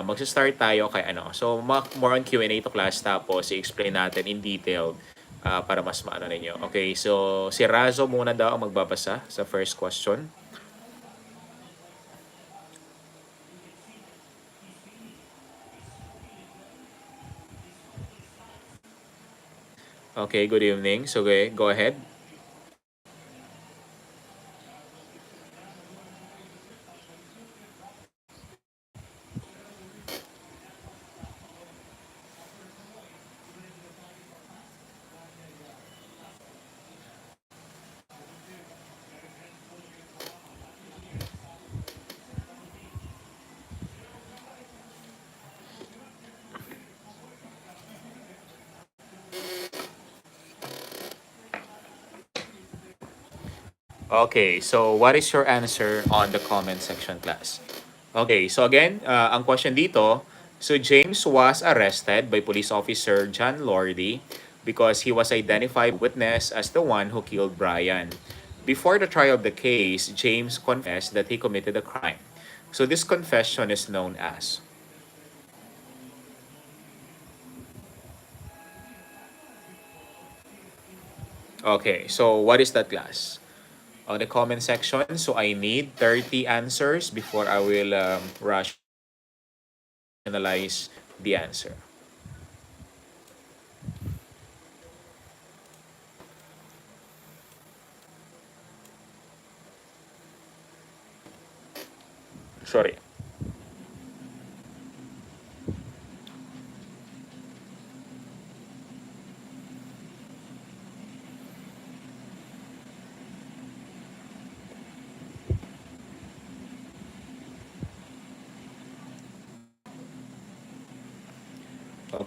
magsa-start tayo kay ano. So, more on Q&A to class tapos i-explain natin in detail para mas maano ninyo. Okay, so si Razo muna daw ang magbabasa sa first question. Okay, good evening. So, okay, go ahead. Okay, so what is your answer on the comment section, class? Okay, so again, ang question dito, so James was arrested by police officer John Lordy because he was identified witness as the one who killed Brian. Before the trial of the case, James confessed that he committed a crime. So this confession is known as. Okay, so what is that, class? On the comment section, so I need 30 answers before I will rationalize the answer. Sorry.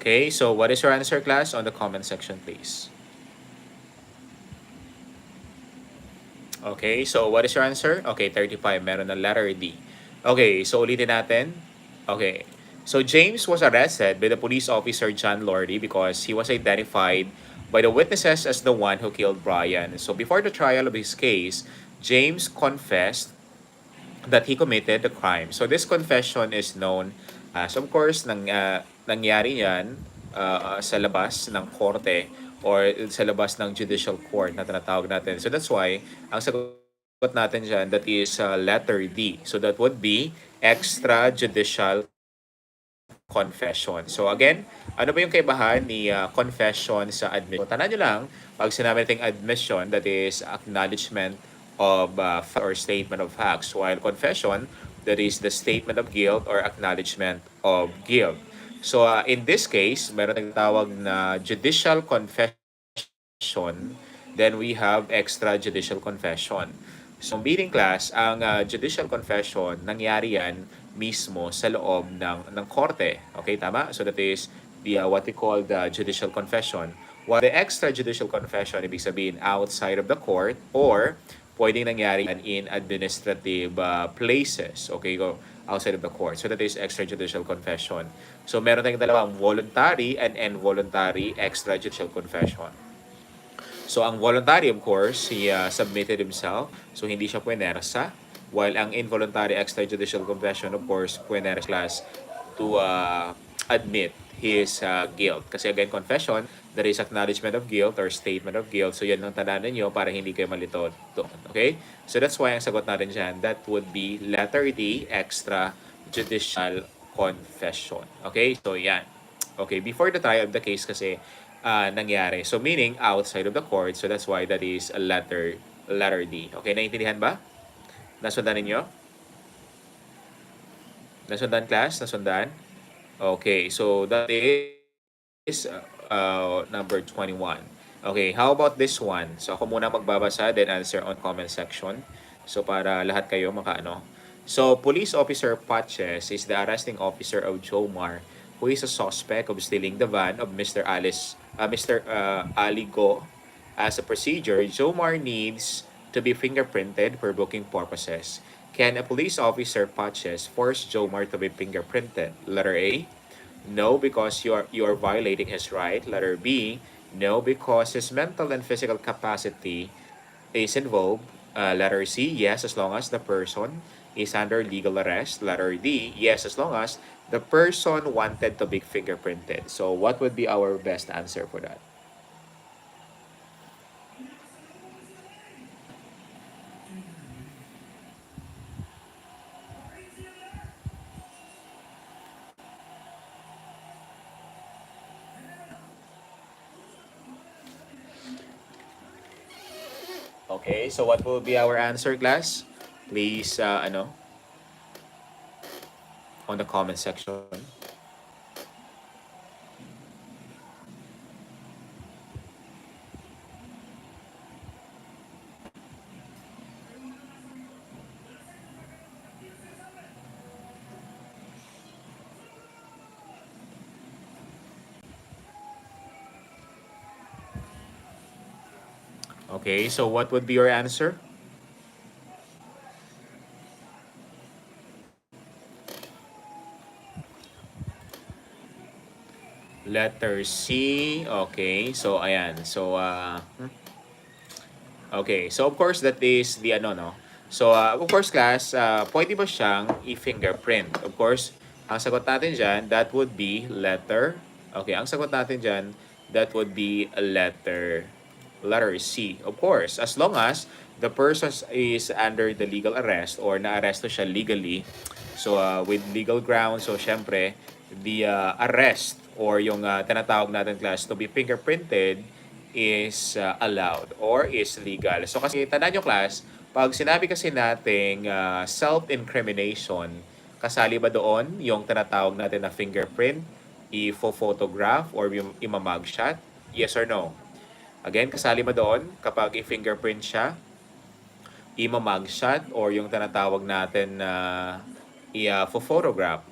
Okay, so what is your answer, class? On the comment section, please. Okay, so what is your answer? Okay, 35. Meron na letter D. Okay, so ulitin natin. Okay. So James was arrested by the police officer John Lordy because he was identified by the witnesses as the one who killed Brian. So before the trial of his case, James confessed that he committed the crime. So this confession is known as, of course, nangyari yan sa labas ng korte or sa labas ng judicial court na tinatawag natin. So that's why, ang sagot natin dyan, that is letter D. So that would be extrajudicial confession. So again, ano ba yung kaibahan ni confession sa admission? Tandaan nyo lang, pag sinabi natin admission, that is acknowledgement of or statement of facts. While confession, that is the statement of guilt or acknowledgement of guilt. So in this case, meron nagtawag na judicial confession, then we have extrajudicial confession. So bidding class, ang judicial confession, nangyari yan mismo sa loob ng korte. Okay, tama? So that is the what we call the judicial confession. While the extrajudicial confession, ibig sabihin outside of the court or pwedeng nangyari in administrative places. Okay, go outside of the court. So that is extrajudicial confession. So meron tayong dalawang voluntary and involuntary extrajudicial confession. So ang voluntary, of course, he submitted himself. So hindi siya puwersa. While ang involuntary extrajudicial confession, of course, puwersa class to admit his guilt. Kasi again, confession, there is acknowledgement of guilt or statement of guilt. So yan ang tandaan ninyo para hindi kayo malito doon. Okay? So that's why ang sagot natin dyan, that would be letter D, extrajudicial confession. Okay? So yan. Okay, before the trial of the case kasi nangyari. So meaning outside of the court. So that's why that is a letter D. Okay, naintindihan ba? Nasundan ninyo? Nasundan, class? Nasundan? Okay, so that is number 21. Okay, how about this one? So ako muna magbabasa, then answer on comment section. So para lahat kayo makaano. So police officer Patches is the arresting officer of Jomar, who is a suspect of stealing the van of Mr. Ali Go. As a procedure, Jomar needs to be fingerprinted for booking purposes. Can a police officer Patches force Jomar to be fingerprinted? Letter A, no, because you are violating his right. Letter B, no, because his mental and physical capacity is involved. Letter C, yes, as long as the person is under legal arrest? Letter D, yes, as long as the person wanted to be fingerprinted. So what would be our best answer for that? Okay, so what will be our answer, class? Please, on the comment section. Okay, so what would be your answer? Letter C. Okay, so ayan. So, okay, so of course that is the ano, no? So, of course class, pwede ba siyang i-fingerprint? Of course, ang sagot natin dyan, that would be letter. Okay, ang sagot natin dyan, that would be a letter C. Of course, as long as the person is under the legal arrest or na-arresto siya legally, so with legal grounds, so syempre, the arrest or yung tinatawag natin class to be fingerprinted is allowed or is legal. So kasi tandaan nyo class, pag sinabi kasi nating self-incrimination, kasali ba doon yung tinatawag natin na fingerprint, i-photograph or yung imamugshot? Yes or no? Again, kasali ba doon kapag i-fingerprint siya, ima-mugshot or yung tinatawag natin na i-photograph?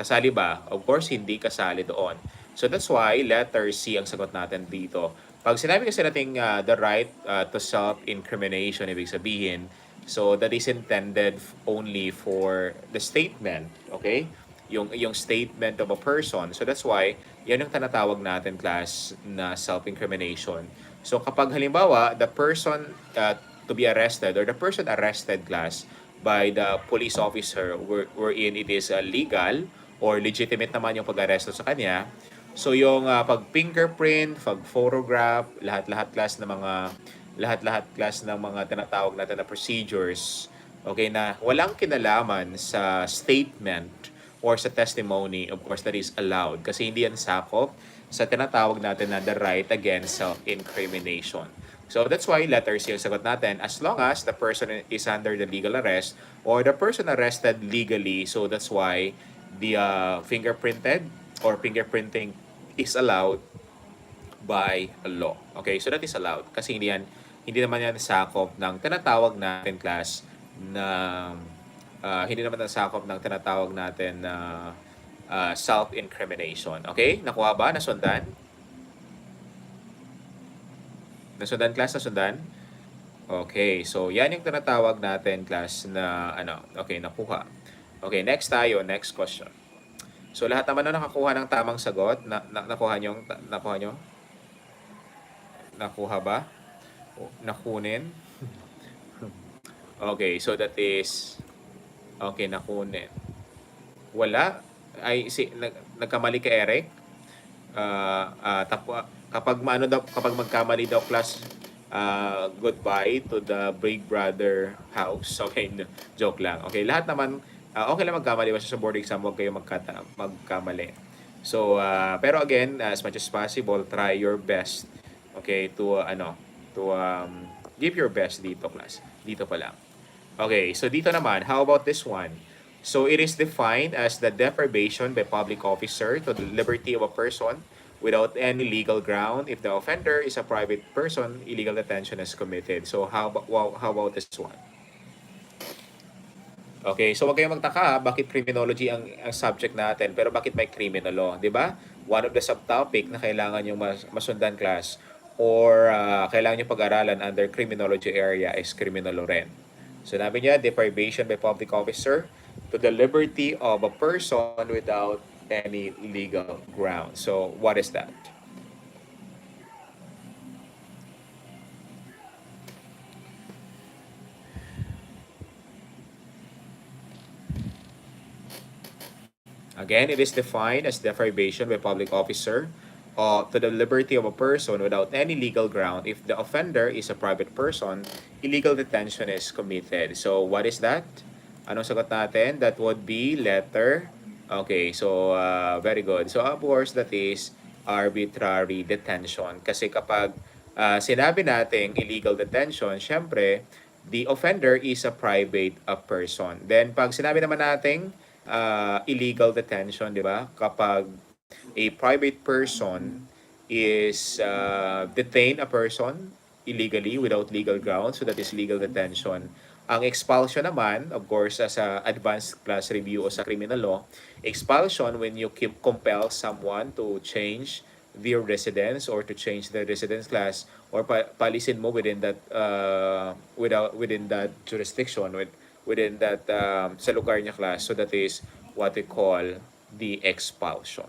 Kasali ba? Of course, hindi kasali doon. So that's why letter C ang sagot natin dito. Pag sinabi kasi natin the right to self-incrimination, ibig sabihin, so that is intended only for the statement, okay? Yung statement of a person. So that's why, yan yung tinatawag natin class na self-incrimination. So kapag halimbawa, the person to be arrested or the person arrested class by the police officer wherein it is legal or legitimate naman yung pag-aresto sa kanya. So yung pag-fingerprint, pag-photograph, lahat-lahat class ng mga tinatawag natin na procedures, okay, na walang kinalaman sa statement or sa testimony, of course, that is allowed kasi hindi yan sakop sa tinatawag natin na the right against self-incrimination. So that's why letter C yung sagot natin as long as the person is under the legal arrest or the person arrested legally. So that's why the fingerprinted or fingerprinting is allowed by law. Okay, so that is allowed kasi hindi naman yan sakop ng tinatawag natin class na hindi naman yan sakop ng tinatawag natin na self-incrimination. Okay? Nakuha ba? Nasundan? Nasundan class? Nasundan? Okay, so yan yung tinatawag natin class na ano. Okay, nakuha. Okay, next tayo. Next question. So lahat naman na nakakuha ng tamang sagot, nakuha nyo? Nakuha nyo? Nakuha ba? O, nakunin? Okay, so that is okay, nakunin. Wala? Ay, nagkamali ka, Eric? Kapag maano daw, kapag magkamali daw class, goodbye to the Big Brother house. Okay, joke lang. Okay, lahat naman, okay lang magkamali basta sa board exam, huwag kayo magkamali. So, pero again, as much as possible, try your best, okay, to, give your best dito, class. Dito pa lang. Okay, so dito naman, how about this one? So it is defined as the deprivation by public officer to the liberty of a person without any legal ground if the offender is a private person, illegal detention is committed. So how about this one? Okay, so wag kayong magtaka bakit criminology ang subject natin, pero bakit may criminal law, di ba? One of the subtopic na kailangan yung masundan class or kailangan yung pag-aralan under criminology area is criminal law rin. So nabi niya, deprivation by public officer to the liberty of a person without any legal ground. So what is that? Again, it is defined as deprivation by public officer to the liberty of a person without any legal ground. If the offender is a private person, illegal detention is committed. So, what is that? Anong sagot natin? That would be letter. Okay, so very good. So, of course, that is arbitrary detention. Kasi kapag sinabi nating illegal detention, syempre, the offender is a private person. Then, pag sinabi naman nating illegal detention, di ba? Kapag a private person is detain a person illegally without legal grounds, so that is legal detention. Ang expulsion naman, of course, as a advanced class review o sa criminal law, expulsion when you keep compel someone to change their residence or to change their residence class or palisin mo within that within that jurisdiction within that sa lugar niya class, so that is what we call the expulsion.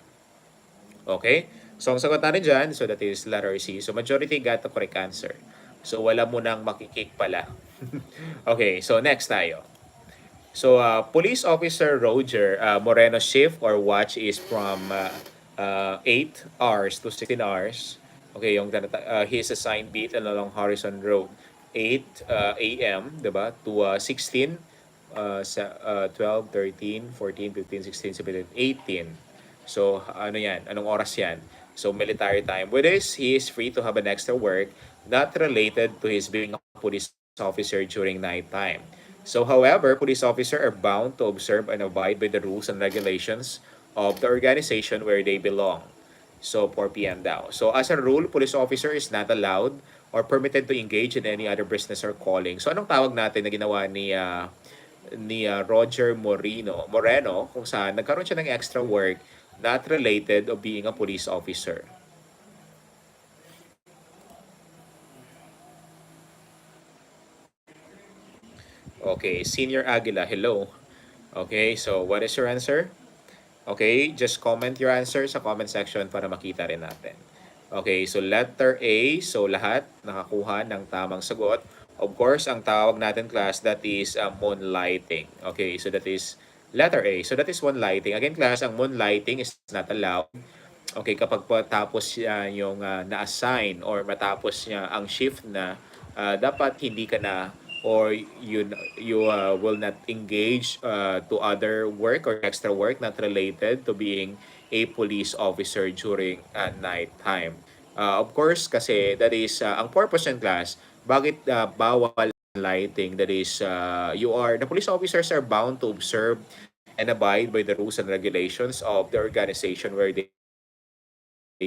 Okay? So, ang sagot natin dyan, so that is letter C. So, majority got the correct answer. So, wala mo nang makikik pala. Okay, so next tayo. So, Police Officer Roger Moreno's shift or watch is from 8 hours to 16 hours. Okay, yung his assigned beat along Horizon Road. 8 a.m., diba? To 16, 12, 13, 14, 15, 16, 17, 18. So, ano yan? Anong oras yan? So, military time. With this, he is free to have an extra work not related to his being a police officer during night time. So, however, police officers are bound to observe and abide by the rules and regulations of the organization where they belong. So, 4 p.m. daw. So, as a rule, police officer is not allowed or permitted to engage in any other business or calling. So, anong tawag natin na ginawa ni Roger Moreno kung saan nagkaroon siya ng extra work not related of being a police officer? Okay, Senior Aguila, hello. Okay, so what is your answer? Okay, just comment your answer sa comment section para makita rin natin. Okay, so letter A, so lahat nakakuha ng tamang sagot. Of course, ang tawag natin class, that is moonlighting. Okay, so that is letter A. So that is moonlighting. Again class, ang moonlighting is not allowed. Okay, kapag patapos yung na-assign or matapos niya ang shift na, dapat hindi ka na or you will not engage to other work or extra work not related to being a police officer during night time. Of course, kasi that is ang purpose ng class, bakit bawal lighting, that is the police officers are bound to observe and abide by the rules and regulations of the organization where they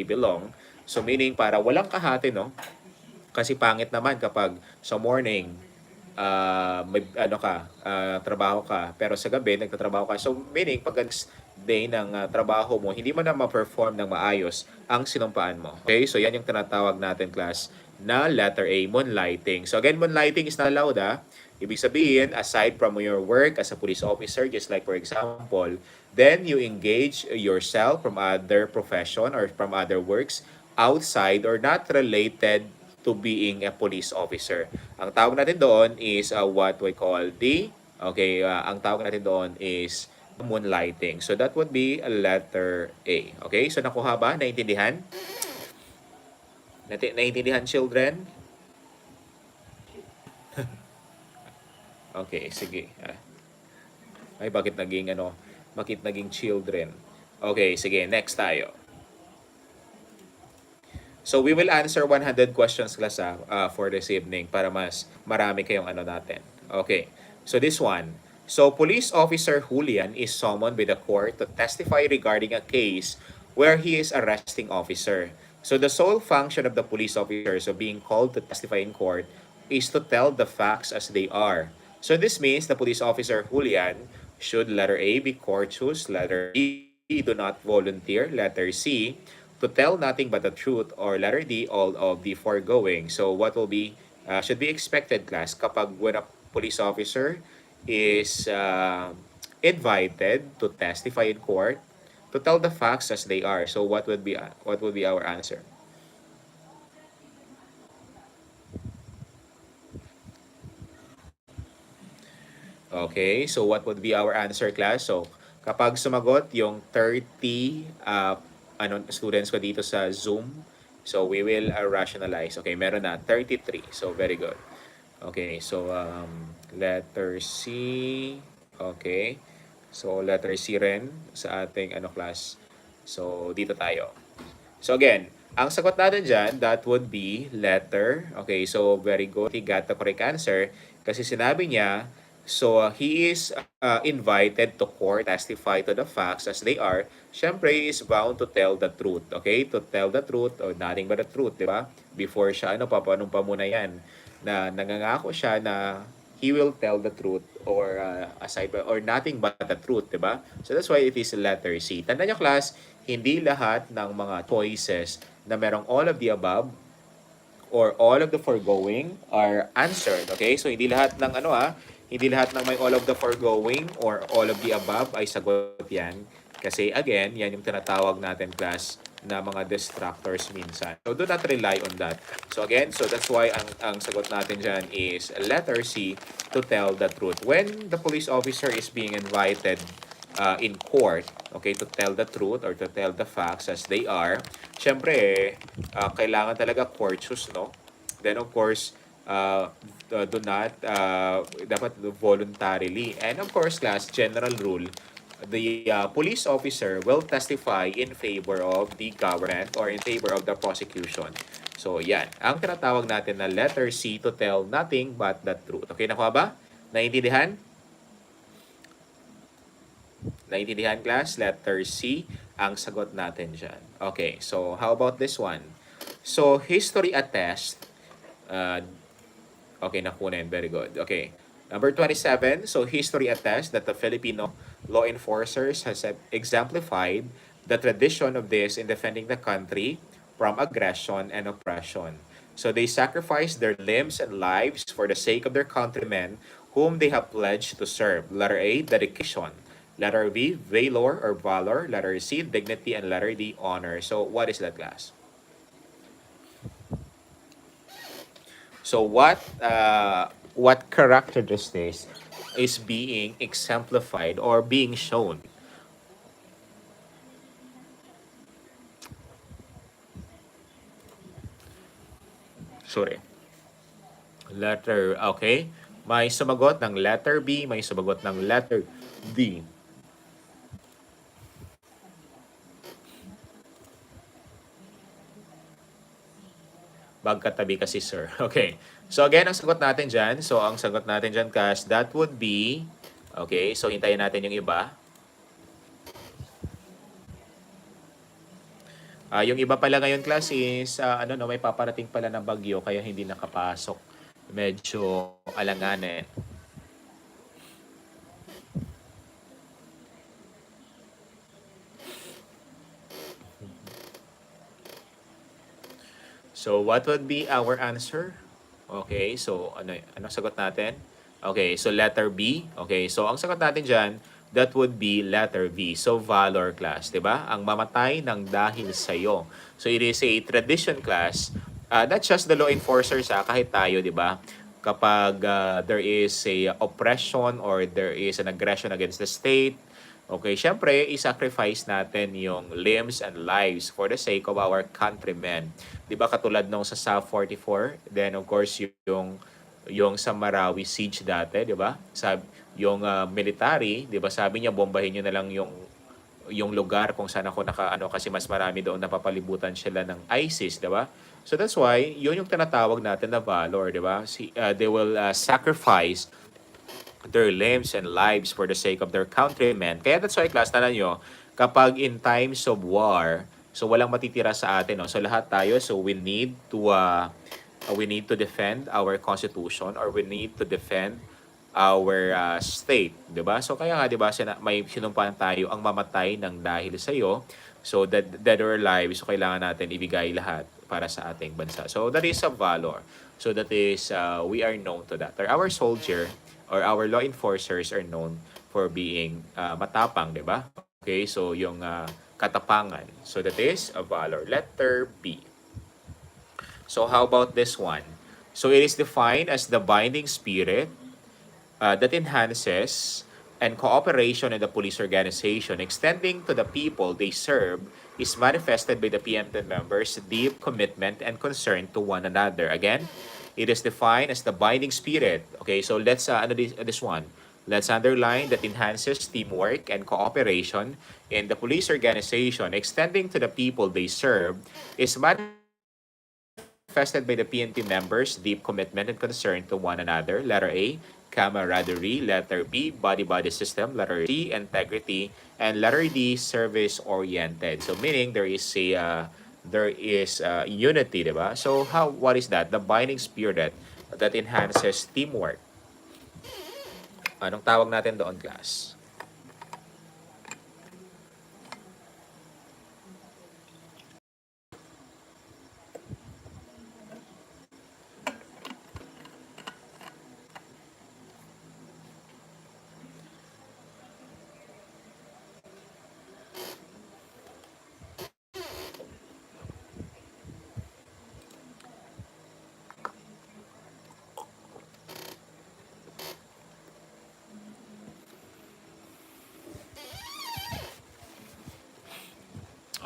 belong. So meaning para walang kahati, no? Kasi pangit naman kapag sa morning may trabaho ka, pero sa gabi nagtatrabaho ka. So meaning pag day ng trabaho mo, hindi mo na ma-perform ng maayos ang sinumpaan mo. Okay? So yan yung tinatawag natin class na letter A, moonlighting. So again, moonlighting is not allowed. Ibig sabihin, aside from your work as a police officer, just like for example, then you engage yourself from other profession or from other works outside or not related to being a police officer. Ang tawag natin doon is what we call ang tawag natin doon is moonlighting. So that would be a letter A. Okay? So nakuha ba? Naintindihan? Naintindihan, children? Okay, sige. Ay, bakit naging children? Okay, sige, next tayo. So we will answer 100 questions class for this evening para mas marami kayong natin. Okay. So this one. So Police Officer Julian is summoned by the court to testify regarding a case where he is arresting officer. So the sole function of the police officer so being called to testify in court is to tell the facts as they are. So this means the police officer Julian should letter A be courteous, letter B do not volunteer, letter C to tell nothing but the truth, or letter D, all of the foregoing. So what will be, should be expected class kapag when a police officer is invited to testify in court to tell the facts as they are. So what would be our answer? Okay, so what would be our answer class? So Kapag sumagot yung 30 students ko dito sa Zoom, so we will rationalize. Okay, meron na 33. So very good. Okay, so letter C. Okay. So letter C rin sa ating class. So dito tayo. So again, ang sagot natin dyan, that would be letter. Okay, so very good. He got the correct answer kasi sinabi niya, so he is invited to court, testify to the facts as they are. Siyempre, he is bound to tell the truth. Okay, to tell the truth or nothing but the truth, di ba? Before siya, papanong pa muna yan, na nangangako siya na he will tell the truth or or nothing but the truth, di ba? So that's why it is letter C. Tandaan niyo class, hindi lahat ng mga choices na merong all of the above or all of the foregoing are answered. Okay? So hindi lahat ng hindi lahat ng may all of the foregoing or all of the above ay sagot yan. Kasi again, yan yung tinatawag natin class na mga distractors minsan. So do not rely on that. So again, so that's why ang sagot natin dyan is letter C, to tell the truth. When the police officer is being invited in court, okay, to tell the truth or to tell the facts as they are, syempre, kailangan talaga courteous, no? Then of course, do not, dapat voluntarily. And of course, class, general rule, the police officer will testify in favor of the government or in favor of the prosecution. So, yan. Ang tinatawag natin na letter C, to tell nothing but the truth. Okay, nakuha ba? Naiintindihan? Naintindihan class? Letter C ang sagot natin dyan. Okay, so how about this one? So, history attest. Okay, nakunin. Very good. Okay. Number 27. So, history attests that the Filipino law enforcers has exemplified the tradition of this in defending the country from aggression and oppression. So, they sacrifice their limbs and lives for the sake of their countrymen whom they have pledged to serve. Letter A, dedication. Letter B, valor or valor. Letter C, dignity. And letter D, honor. So, what is that class? So, what characteristics is being exemplified or being shown? Sorry. Letter, okay. May sumagot ng letter B, may sumagot ng letter D. Magkatabi kasi, sir. Okay. So, again, ang sagot natin dyan. So, ang sagot natin dyan, Cash, that would be, okay, so hintayin natin yung iba. Yung iba pala ngayon, class, is, may paparating pala na bagyo, kaya hindi nakapasok. Medyo alangan eh. So, what would be our answer? Okay, so ano sagot natin? Okay, so letter B. Okay, so ang sagot natin dyan, that would be letter V. So, valor class, di ba? Ang mamatay ng dahil sa'yo. So, it is a tradition class. Not just the law enforcers, kahit tayo, di ba? Kapag there is a oppression or there is an aggression against the state, okay, syempre, i-sacrifice natin yung limbs and lives for the sake of our countrymen. Di ba katulad nung sa South 44? Then, of course, yung sa Marawi siege dati, di ba? Yung military, di ba, sabi niya, bombahin niyo na lang yung lugar kung saan ako kasi mas marami doon napapalibutan sila ng ISIS, di ba? So that's why, yun yung tinatawag natin na valor, di ba? They will sacrifice their limbs and lives for the sake of their countrymen. Kaya that's why, class, tanda nyo, kapag in times of war, so walang matitira sa atin, no? So lahat tayo, so we need to defend our constitution or we need to defend our state, 'di ba? So kaya nga 'di ba may sinumpaan tayo ang mamatay ng dahil sa iyo. So dead or alive, so kailangan natin ibigay lahat para sa ating bansa. So that is a valor. So that is we are known to that. Or our soldier or our law enforcers are known for being matapang, 'di ba? Okay, so yung katapangan. So that is a valor. Letter B. So how about this one? So it is defined as the binding spirit that enhances and cooperation in the police organization extending to the people they serve is manifested by the PMT members' deep commitment and concern to one another. Again, it is defined as the binding spirit. Okay, so let's this one. Let's underline that enhances teamwork and cooperation in the police organization extending to the people they serve is manifested by the PNP members' deep commitment and concern to one another. Letter A, camaraderie. Letter B, body-body system. Letter C, integrity. And letter D, service-oriented. So meaning there is unity, diba? So what is that? The binding spirit that enhances teamwork. Anong tawag natin doon, class?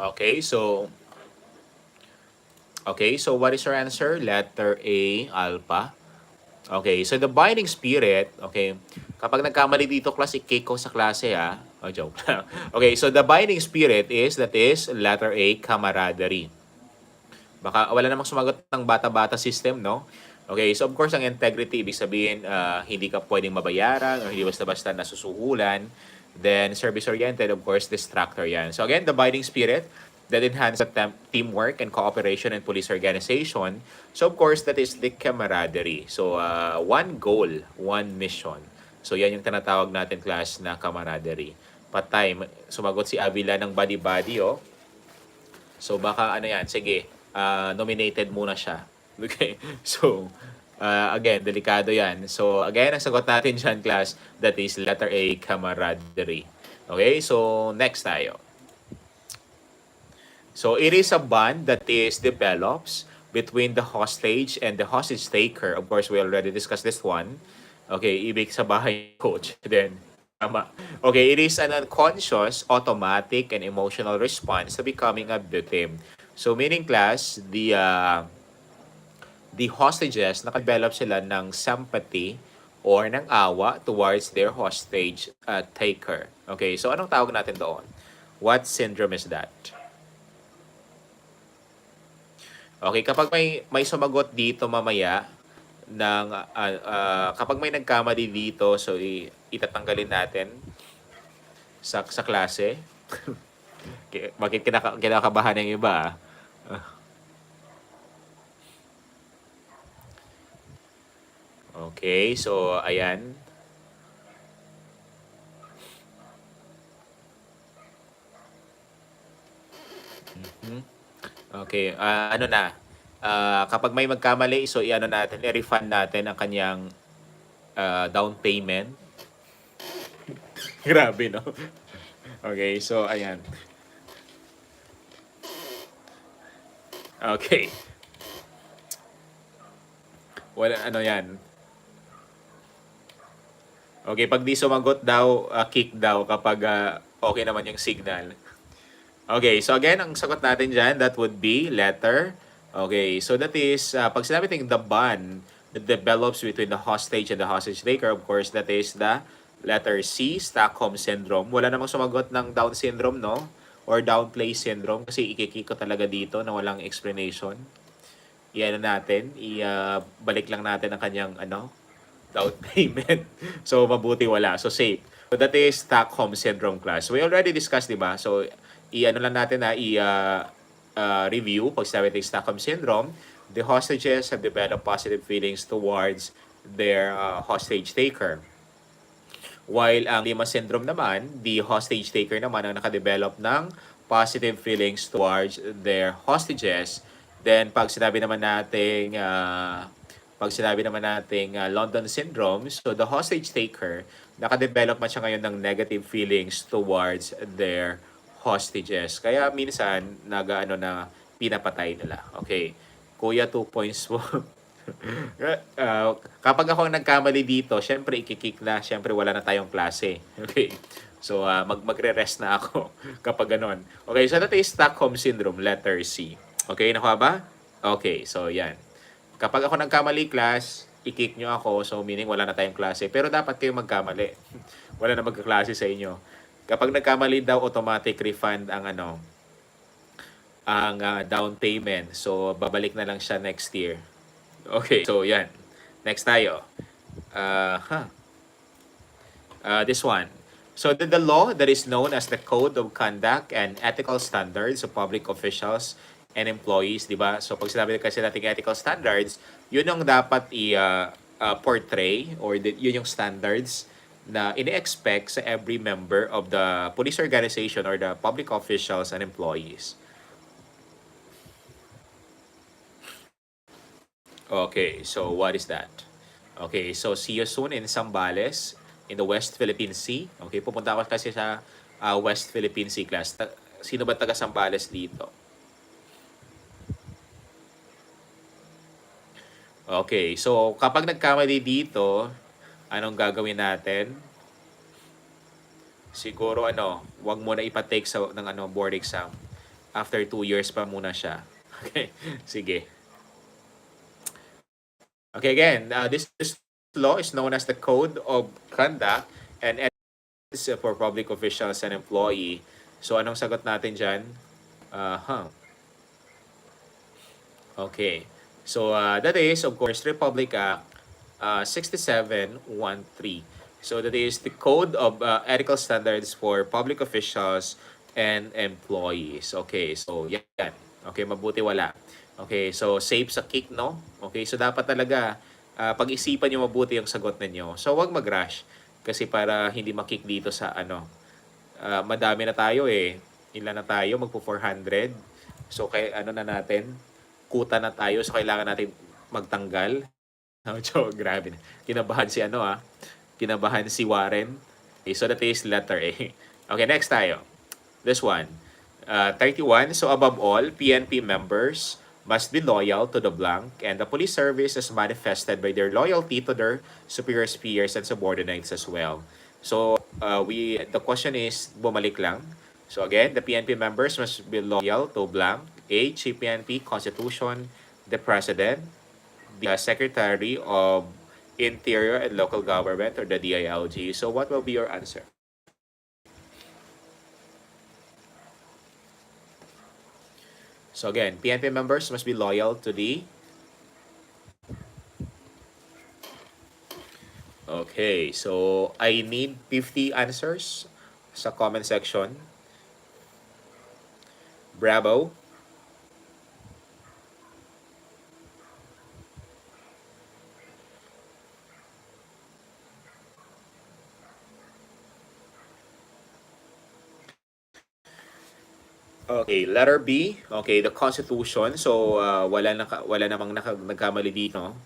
Okay, so what is your answer? Letter A, alpha. Okay, so the binding spirit, okay, kapag nagkamali dito, class, i-kick ko sa klase, ah. Oh, joke. Okay, so the binding spirit that is letter A, camaraderie. Baka wala namang sumagot ng bata-bata system, no? Okay, so of course, ang integrity, ibig sabihin, hindi ka pwedeng mabayaran or hindi basta-basta nasusuhulan. Then, service-oriented, of course, distractor yan. So again, the binding spirit that enhances teamwork and cooperation in police organization. So of course, that is the camaraderie. So one goal, one mission. So yan yung tinatawag natin, class, na camaraderie. Patay, sumagot si Avila ng body-body, oh. So baka ano yan, sige, nominated muna siya. Okay, so again, delikado yan. So again, ang sagot natin dyan, class, that is letter A, camaraderie. Okay, so next tayo. So it is a bond that is develops between the hostage and the hostage taker. Of course, we already discussed this one. Okay, ibig sa bahay coach. Then, tama. Okay, it is an unconscious, automatic, and emotional response to becoming a victim. So meaning, class, the hostages, nakadevelop sila ng sympathy or ng awa towards their hostage taker. Okay, so anong tawag natin doon? What syndrome is that? Okay, kapag may sumagot dito mamaya ng kapag may nagkamali dito, so itatanggalin natin sa klase. Bakit kinakabahan ng iba? Okay, so ayan. Okay, ano na? Kapag may magkamali, so i-ano natin, i-refund natin ang kanyang down payment. Grabe, no? Okay, so ayan. Okay. Wala, ano yan? Okay, pag di sumagot daw, kick daw kapag okay naman yung signal. Okay, so again, ang sagot natin dyan, that would be letter. Okay, so that is, pag sinabi natin the bond that develops between the hostage and the hostage taker, of course, that is the letter C, Stockholm Syndrome. Wala namang sumagot ng Down syndrome, no? Or downplay syndrome, kasi ikikiko talaga dito na walang explanation. Iyan natin, balik lang natin ang kanyang, down payment. So, mabuti wala. So, safe. So, that is Stockholm Syndrome, class. We already discussed, di ba? So, lang natin na review pag sabi ng Stockholm Syndrome. The hostages have developed positive feelings towards their hostage taker. While ang Lima Syndrome naman, the hostage taker naman ang nakadevelop ng positive feelings towards their hostages. Then, pag sinabi naman nating London Syndrome, so the hostage taker, nakadevelop man siya ngayon ng negative feelings towards their hostages. Kaya minsan, na pinapatay nila. Okay. Kuya, 2 points po. Kapag ako ang nagkamali dito, syempre ikikik na, syempre wala na tayong klase. Okay. So, magre-rest na ako kapag ganon. Okay, so that is Stockholm Syndrome, letter C. Okay, nakuha ba? Okay, so yan. Kapag ako nagkamali class, i-kick nyo ako, so meaning wala na tayong klase. Pero dapat kayo magkamali. Wala na magkaklase sa inyo. Kapag nagkamali daw, automatic refund ang down payment. So, babalik na lang siya next year. Okay, so yan. Next tayo. This one. So, the law that is known as the Code of Conduct and Ethical Standards of Public Officials and Employees, di ba? So, pag sinabi kasi natin ethical standards, yun yung dapat portray or yun yung standards na ini-expect sa every member of the police organization or the public officials and employees. Okay, so what is that? Okay, so see you soon in Zambales in the West Philippine Sea. Okay, pupunta ako kasi sa West Philippine Sea class. Sino ba taga Zambales dito? Okay, so kapag nagkamali dito, anong gagawin natin? Siguro wag mo na ipa-take ng board exam. After 2 years pa muna siya. Okay, sige. Okay, again, this law is known as the Code of Conduct and Ethics for Public Officials and Employee. So, anong sagot natin dyan? Okay. So, that is, of course, Republic Act 6713. So, that is the Code of Ethical Standards for Public Officials and Employees. Okay, so yan. Okay, mabuti wala. Okay, so safe sa kick, no? Okay, so dapat talaga pag-isipan nyo mabuti yung sagot ninyo. So, wag mag-rush. Kasi para hindi makick dito sa madami na tayo eh. Ilan na tayo? Magpo-400. So, na natin? Kuta na tayo. So, kailangan natin magtanggal. So, grabe na. Kinabahan si Kinabahan si Warren. Okay, so that is letter A. Okay, next tayo. This one. 31. So, above all, PNP members must be loyal to the blank and the police service is manifested by their loyalty to their superiors, peers, and subordinates as well. So, the question is, bumalik lang. So again, the PNP members must be loyal to blank. A, Chief PNP, Constitution, the President, the Secretary of Interior and Local Government, or the DILG. So what will be your answer? So again, PNP members must be loyal to the... Okay, so I need 50 answers sa comment section. Bravo. Okay, letter B. Okay, the Constitution. So, wala namang nagkamali dito.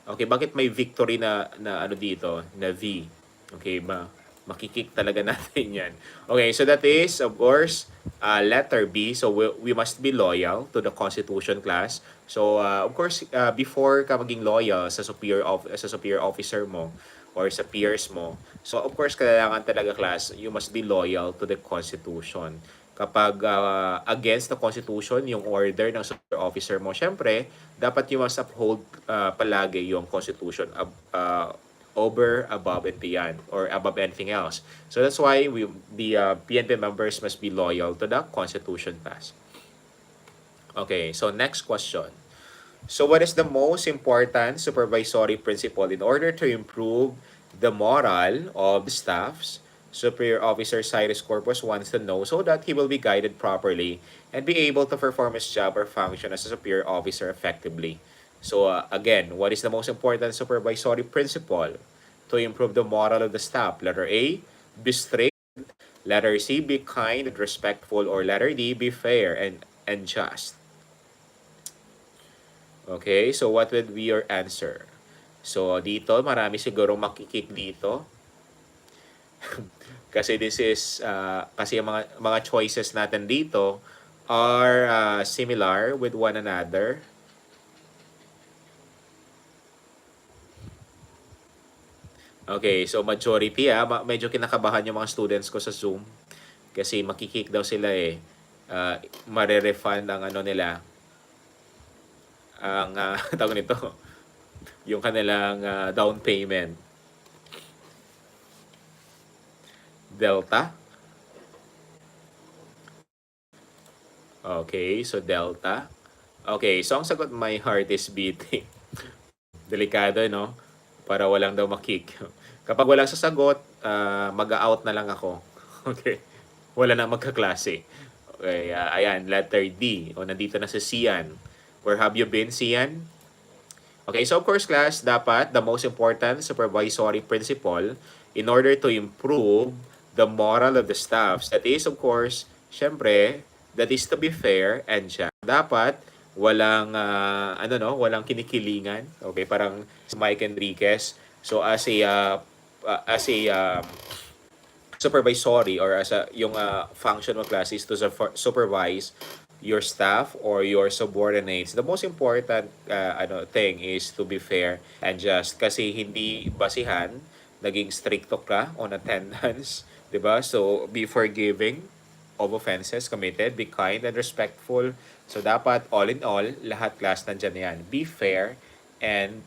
Okay, bakit may victory na dito, na V? Okay, makikik talaga natin yan. Okay, so that is, of course, letter B. So, we must be loyal to the Constitution class. So, of course, before ka maging loyal sa superior officer mo or sa peers mo, so, of course, kailangan talaga class, you must be loyal to the Constitution. Kapag against the Constitution, yung order ng superior officer mo, syempre, dapat you must uphold palagi yung Constitution over, above, and beyond, or above anything else. So that's why the PNP members must be loyal to the Constitution class. Okay, so next question. So what is the most important supervisory principle in order to improve the moral of the staffs? Superior Officer Cyrus Corpus wants to know so that he will be guided properly and be able to perform his job or function as a superior officer effectively. So again, what is the most important supervisory principle to improve the moral of the staff? Letter A, be strict. Letter C, be kind and respectful. Or letter D, be fair and just. Okay, so what would be your answer? So dito, marami siguro makikik dito. Kasi this is kasi yung mga choices natin dito are similar with one another. Okay, so majority medyo kinakabahan yung mga students ko sa Zoom kasi makikik daw sila eh. Mare-refund ang ano nila, ang tawag nito, yung kanilang down payment. Delta. Okay, so Delta. Okay, so ang sagot, my heart is beating. Delikado, no? Para walang daw makik. Kapag walang sasagot, mag-out na lang ako. Okay. Wala na magkaklase. Okay, ayan, letter D. O, nandito na si Sian. Where have you been, Sian? Okay, so of course, class, dapat the most important supervisory principle in order to improve the moral of the staffs. That is, of course, syempre, that is to be fair and just. Dapat walang walang kinikilingan. Okay, parang si Mike Enriquez. So as a supervisory or as a yung function of class is to supervise your staff or your subordinates. The most important thing is to be fair and just, kasi hindi basihan naging stricto ka on attendance, 'di ba? So be forgiving of offenses committed, be kind and respectful. So dapat all in all, lahat class nandiyan yan. Be fair and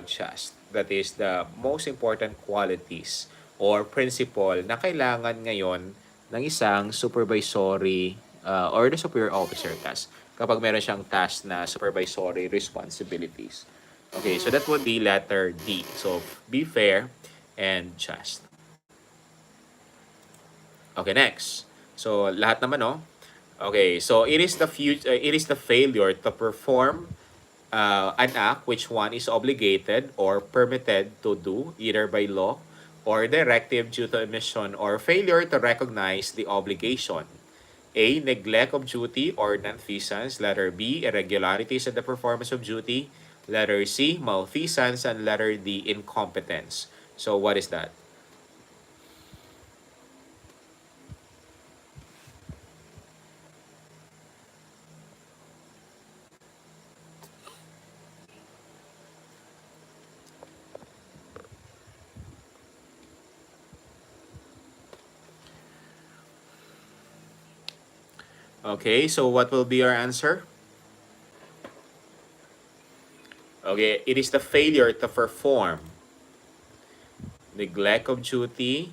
just. That is the most important qualities or principle na kailangan ngayon ng isang supervisory or the superior officer task kapag meron siyang task na supervisory responsibilities. Okay, so that would be letter D. So, be fair and just. Okay, next. So, lahat naman, no? Okay, so it is the failure to perform an act which one is obligated or permitted to do either by law or directive due to omission or failure to recognize the obligation. A. Neglect of duty or nonfeasance. Letter B. Irregularities in the performance of duty. Letter C. Malfeasance. And letter D. Incompetence. So what is that? Okay, so what will be our answer? Okay, it is the failure to perform. Neglect of duty.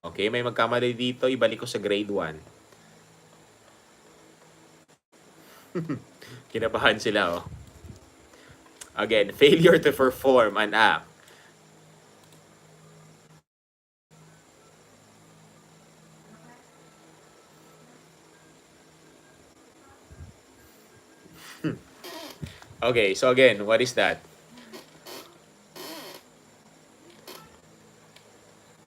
Okay, may magkamali dito. Ibalik ko sa grade 1. Kinabahan sila, oh. Again, failure to perform an act. Okay, so again, what is that?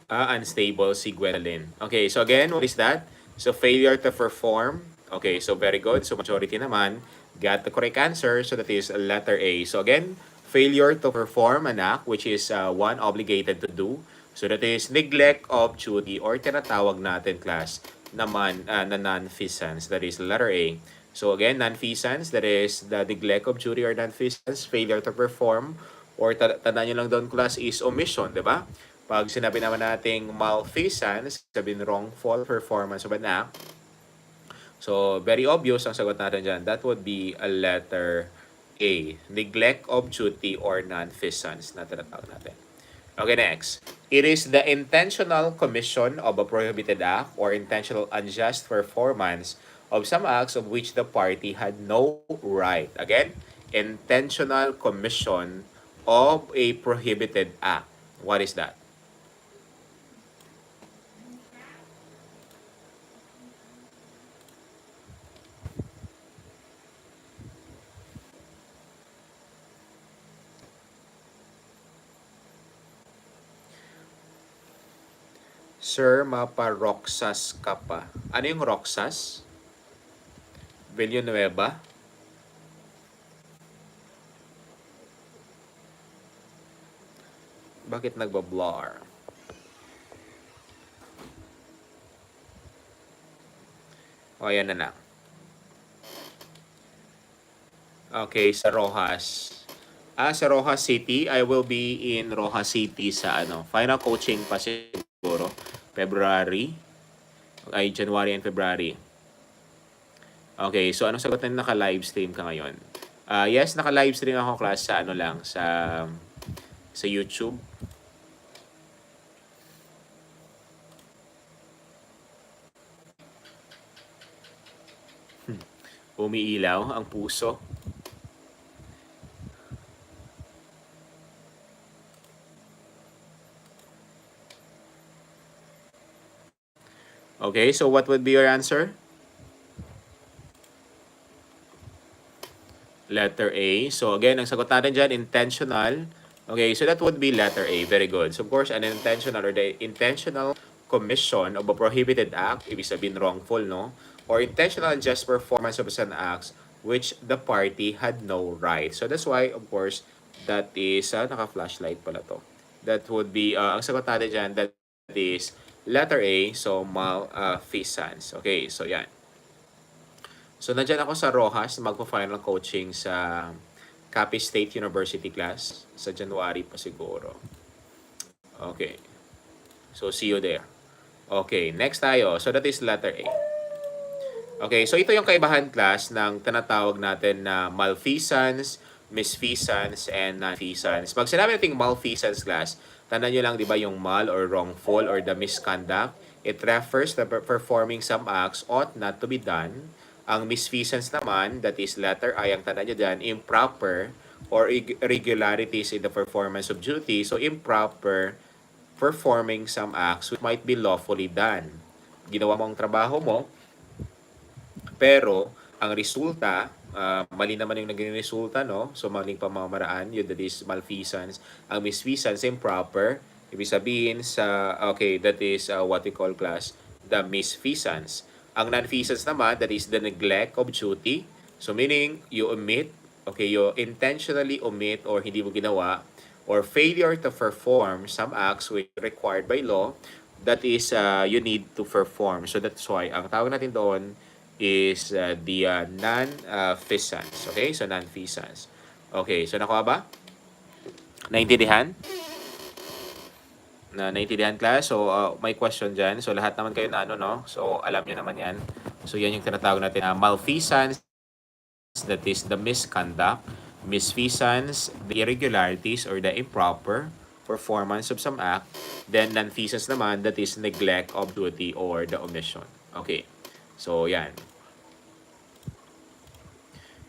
Unstable si Gwendolyn. Okay, so again, what is that? So failure to perform. Okay, so very good. So majority naman got the correct answer. So that is letter A. So again, failure to perform an act which is one obligated to do. So that is neglect of duty or tinatawag natin class naman na nonfeasance. That is letter A. So again, nonfeasance, that is the neglect of duty or nonfeasance, failure to perform, or tandaan nyo lang doon class is omission, di ba? Pag sinabi naman nating malfeasance, sabihin wrongful performance of an act. So, very obvious ang sagot natin dyan. That would be a letter A. Neglect of duty or nonfeasance na tinatawag natin. Okay, next. It is the intentional commission of a prohibited act or intentional unjust performance of some acts of which the party had no right. Again, intentional commission of a prohibited act. What is that? Sir, mapa-Roxas ka pa. Ano yung Roxas? Villanueva? Bakit nagba-blur? O, ayan na na. Okay, sa Rojas. Sa Rojas City, I will be in Rojas City sa ano, final coaching pa siguro, February, ay January and February. Okay, so anong sagot na naka-live stream ka ngayon? Yes, naka-live stream ako class sa ano lang, sa YouTube. Umiilaw ang puso. Okay, so what would be your answer? Letter A. So again, ang sagot natin dyan, intentional. Okay, so that would be letter A. Very good. So of course, an intentional or the intentional commission of a prohibited act, ibig sabihin wrongful, no? Or intentional unjust performance of an act which the party had no right. So that's why, of course, that is, naka-flashlight pala to. That would be, ang sagot natin dyan, that is letter A, so malfeasance. Okay, so yan. So, nandiyan ako sa Rojas, magpo-final coaching sa Capiz State University class sa January pa siguro. Okay. So, see you there. Okay, next tayo. So, that is letter A. Okay, so ito yung kaibahan class ng tinatawag natin na malfeasance, misfeasance, and nonfeasance. Pag sinabi natin malfeasance class, tandaan nyo lang, di ba, yung mal or wrongful or the misconduct, it refers to performing some acts ought not to be done. Ang misfeasance naman, that is letter I, ang tandaan nyo dyan, improper or irregularities in the performance of duty. So, improper performing some acts which might be lawfully done. Ginawa mo ang trabaho mo, pero ang resulta, mali naman yung naging resulta, no? So, maling pamamaraan, yun that is malfeasance. Ang misfeasance, improper. Ibig sabihin okay, that is what we call class, the misfeasance. Ang nonfeasance naman, that is the neglect of duty. So, meaning, you omit, okay, you intentionally omit or hindi mo ginawa, or failure to perform some acts which required by law, that is you need to perform. So, that's why, ang tawag natin doon, is the non-feasance. Okay? So, non-feasance. Okay. So, nakuha ba? Naintindihan? Naintindihan class? So, may question dyan. So, lahat naman kayo na ano, no? So, alam nyo naman yan. So, yan yung tinatawag natin na malfeasance, that is the misconduct. Misfeasance, the irregularities or the improper performance of some act. Then, non-feasance naman, that is neglect of duty or the omission. Okay. So, yan.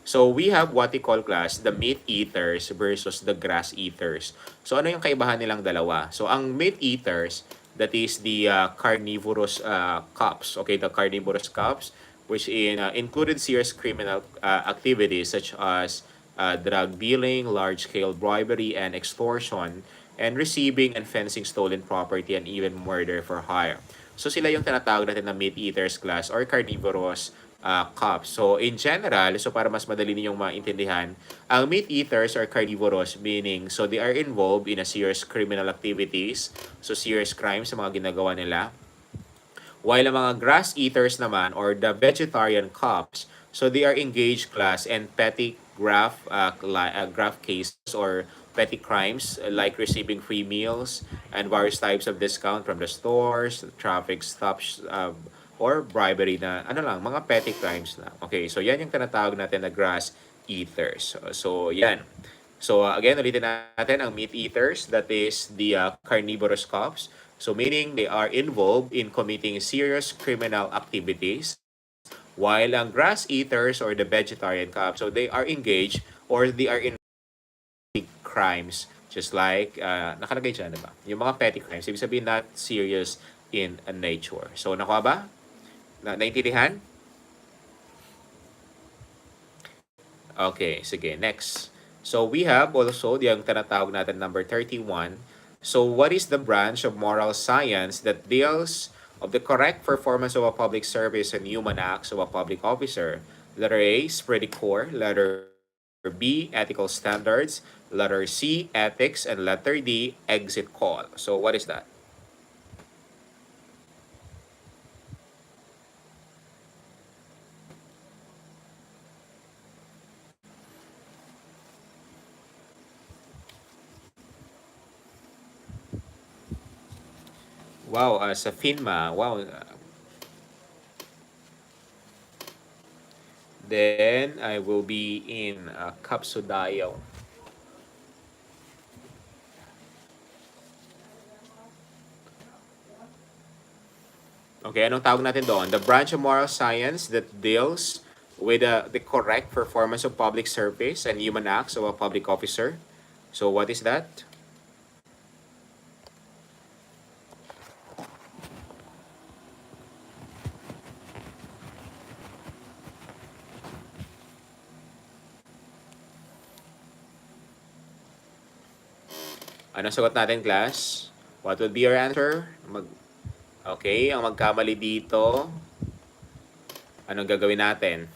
So, we have what we call class, the meat eaters versus the grass eaters. So, ano yung kaibahan nilang dalawa? So, ang meat eaters, that is the carnivorous cops. Okay, the carnivorous cops, which included serious criminal activities such as drug dealing, large-scale bribery and extortion, and receiving and fencing stolen property and even murder for hire. So, sila yung tinatawag natin na meat eaters class or carnivorous cops. So, in general, so para mas madali ninyong maintindihan, ang meat eaters are carnivorous, meaning, so they are involved in a serious criminal activities, so serious crimes sa mga ginagawa nila. While ang mga grass eaters naman, or the vegetarian cops, so they are engaged class and petty graph cases or petty crimes like receiving free meals and various types of discount from the stores, traffic stops, or bribery na ano lang, mga petty crimes lang. Okay, so yan yung tinatawag natin na grass eaters. So yan. So again, ulitin natin ang meat eaters, that is the carnivorous cops. So meaning they are involved in committing serious criminal activities, while ang grass eaters or the vegetarian cops, so they are engaged or they are in crimes just like nakalagay dyan, diba? Yung mga petty crimes, ibig sabihin not serious in nature. So nakuha ba? Naintindihan? Okay, sige, next. So we have also yung tinatawag natin number 31. So what is the branch of moral science that deals of the correct performance of a public service and human acts of a public officer? Letter A, Spredic core. Letter B, ethical standards. Letter C, ethics. And letter D, exit call. So what is that? Wow, sa FINMA. Wow. Then, I will be in Kapsudayaw. Okay, anong tawag natin doon? The branch of moral science that deals with the correct performance of public service and human acts of a public officer. So, what is that? Ano sagot natin, class? What would be your answer? Okay, ang magkamali dito, anong gagawin natin?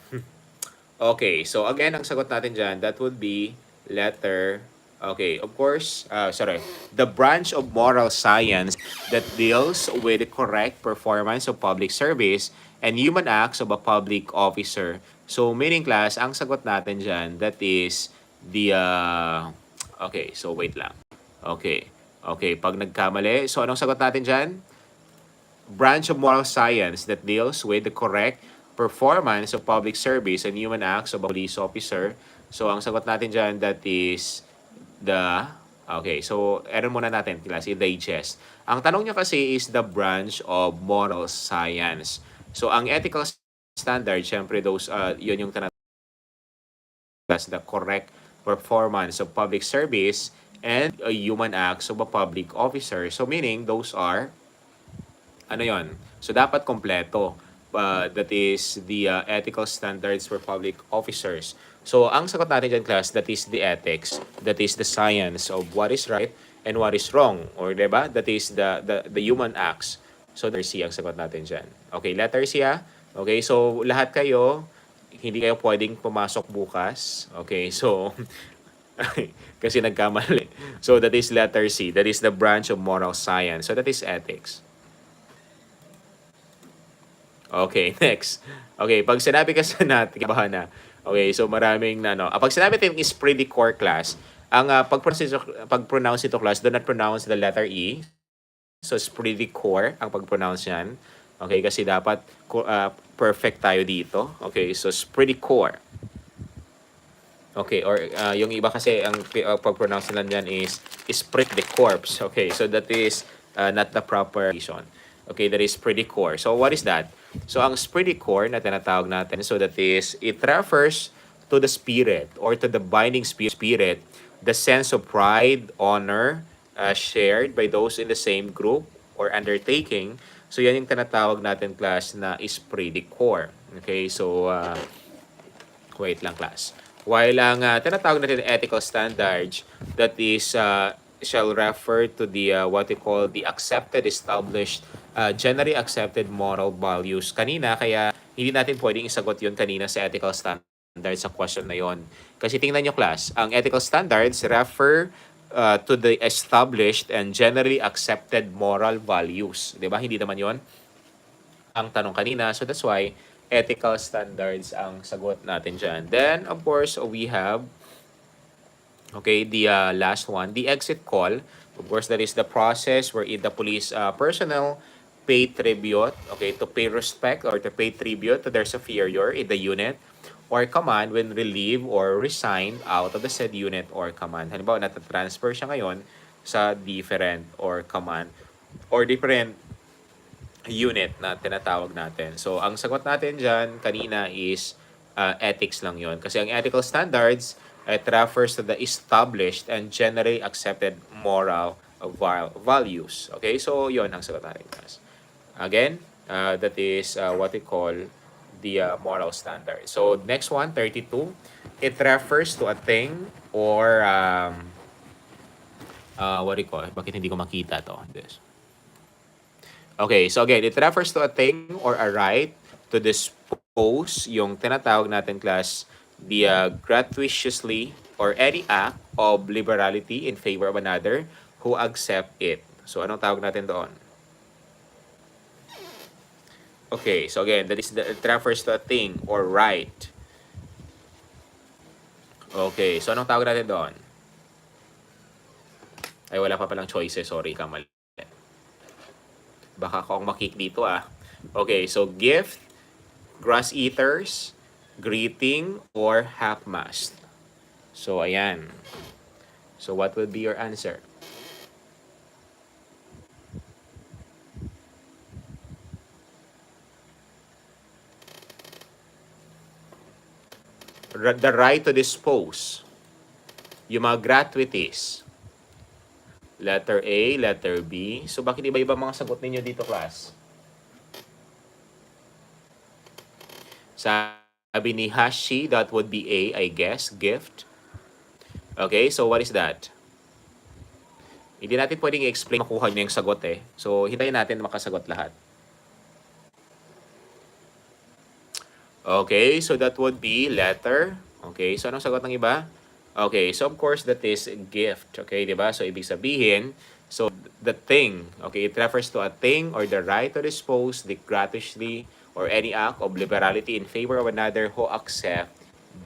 Okay, so again, ang sagot natin dyan, that would be letter, okay, of course, sorry, the branch of moral science that deals with the correct performance of public service and human acts of a public officer. So, meaning class, ang sagot natin dyan, that is the, okay, so wait lang. Okay, okay, pag nagkamali, so anong sagot natin dyan? Branch of moral science that deals with the correct performance of public service and human acts of a police officer. So, ang sagot natin dyan, that is the... Okay, so, error muna natin, class, i-digest. Ang tanong niya kasi is the branch of moral science. So, ang ethical standard, syempre, those, yun yung tanong, the correct performance of public service and human acts of a public officer. So, meaning, those are ano yon? So, dapat kompleto. That is the ethical standards for public officers. So, ang sagot natin dyan, class, that is the ethics. That is the science of what is right and what is wrong. Or, diba? That is the human acts. So, letter C ang sagot natin dyan. Okay, letter C ah. Okay, so, lahat kayo, hindi kayo pwedeng pumasok bukas. Okay, so, kasi nagkamali. So, that is letter C. That is the branch of moral science. So, that is ethics. Okay, next. Okay, pag sinabi kasi natin, kabahan na. Okay, so maraming na, no. Pag sinabi natin is pretty core class, ang pag-pronounce ito class, do not pronounce the letter E. So, it's pretty core ang pag-pronounce yan. Okay, kasi dapat perfect tayo dito. Okay, so it's pretty core. Okay, or yung iba kasi ang pag-pronounce nila yan is pretty corpse. Okay, so that is not the proper reason. Okay, that is pretty core. So, what is that? So, ang pretty core na tinatawag natin, so that is, it refers to the spirit or to the binding spirit, the sense of pride, honor, shared by those in the same group or undertaking. So, yan yung tinatawag natin, class, na is pretty core. Okay, so, wait lang, class. While ang tinatawag natin ethical standards, that is shall refer to the what we call the accepted, established, generally accepted moral values. Kanina, kaya hindi natin pwedeng isagot yun kanina sa ethical standards sa question na yon. Kasi tingnan nyo, class, ang ethical standards refer to the established and generally accepted moral values. Diba? Hindi naman yon ang tanong kanina. So that's why ethical standards ang sagot natin dyan. Then, of course, we have, okay, the last one, the exit call. Of course, that is the process where the police personnel pay tribute, okay, to pay respect or to pay tribute to their superior in the unit or command when relieved or resigned out of the said unit or command. Halimbawa, natatransfer siya ngayon sa different or command or different unit na tinatawag natin. So, ang sagot natin dyan kanina is ethics lang yon. Kasi ang ethical standards, it refers to the established and generally accepted moral values. Okay? So, yon ang sagot natin, guys. Again, that is what we call the moral standard. So, next one, 32. It refers to a thing or what do you call it? Bakit hindi ko makita to? This. Okay, so again, it refers to a thing or a right to dispose, yung tinatawag natin, class, the gratuitously or any act of liberality in favor of another who accept it. So, anong tawag natin doon? Okay, so again, it refers to a thing or right. Okay, so anong tawag natin doon? Ay, wala pa palang choices. Sorry, kamali. Baka ako ang makik dito ah. Okay, so gift, grass eaters, greeting, or half-mast. So, ayan. So, what would be your answer? The right to dispose. Yung mga gratuities. Letter A, letter B. So, bakit iba-iba mga sagot ninyo dito, class? Sabi ni Hashi, that would be A, I guess, gift. Okay, so what is that? Hindi natin pwedeng i-explain makuha niyo yung sagot eh. So, hintayin natin makasagot lahat. Okay, so that would be letter. Okay, so anong sagot ng iba? Okay, so of course that is gift. Okay, di ba? So, ibig sabihin, so the thing, okay, it refers to a thing or the right to dispose gratuitously or any act of liberality in favor of another who accept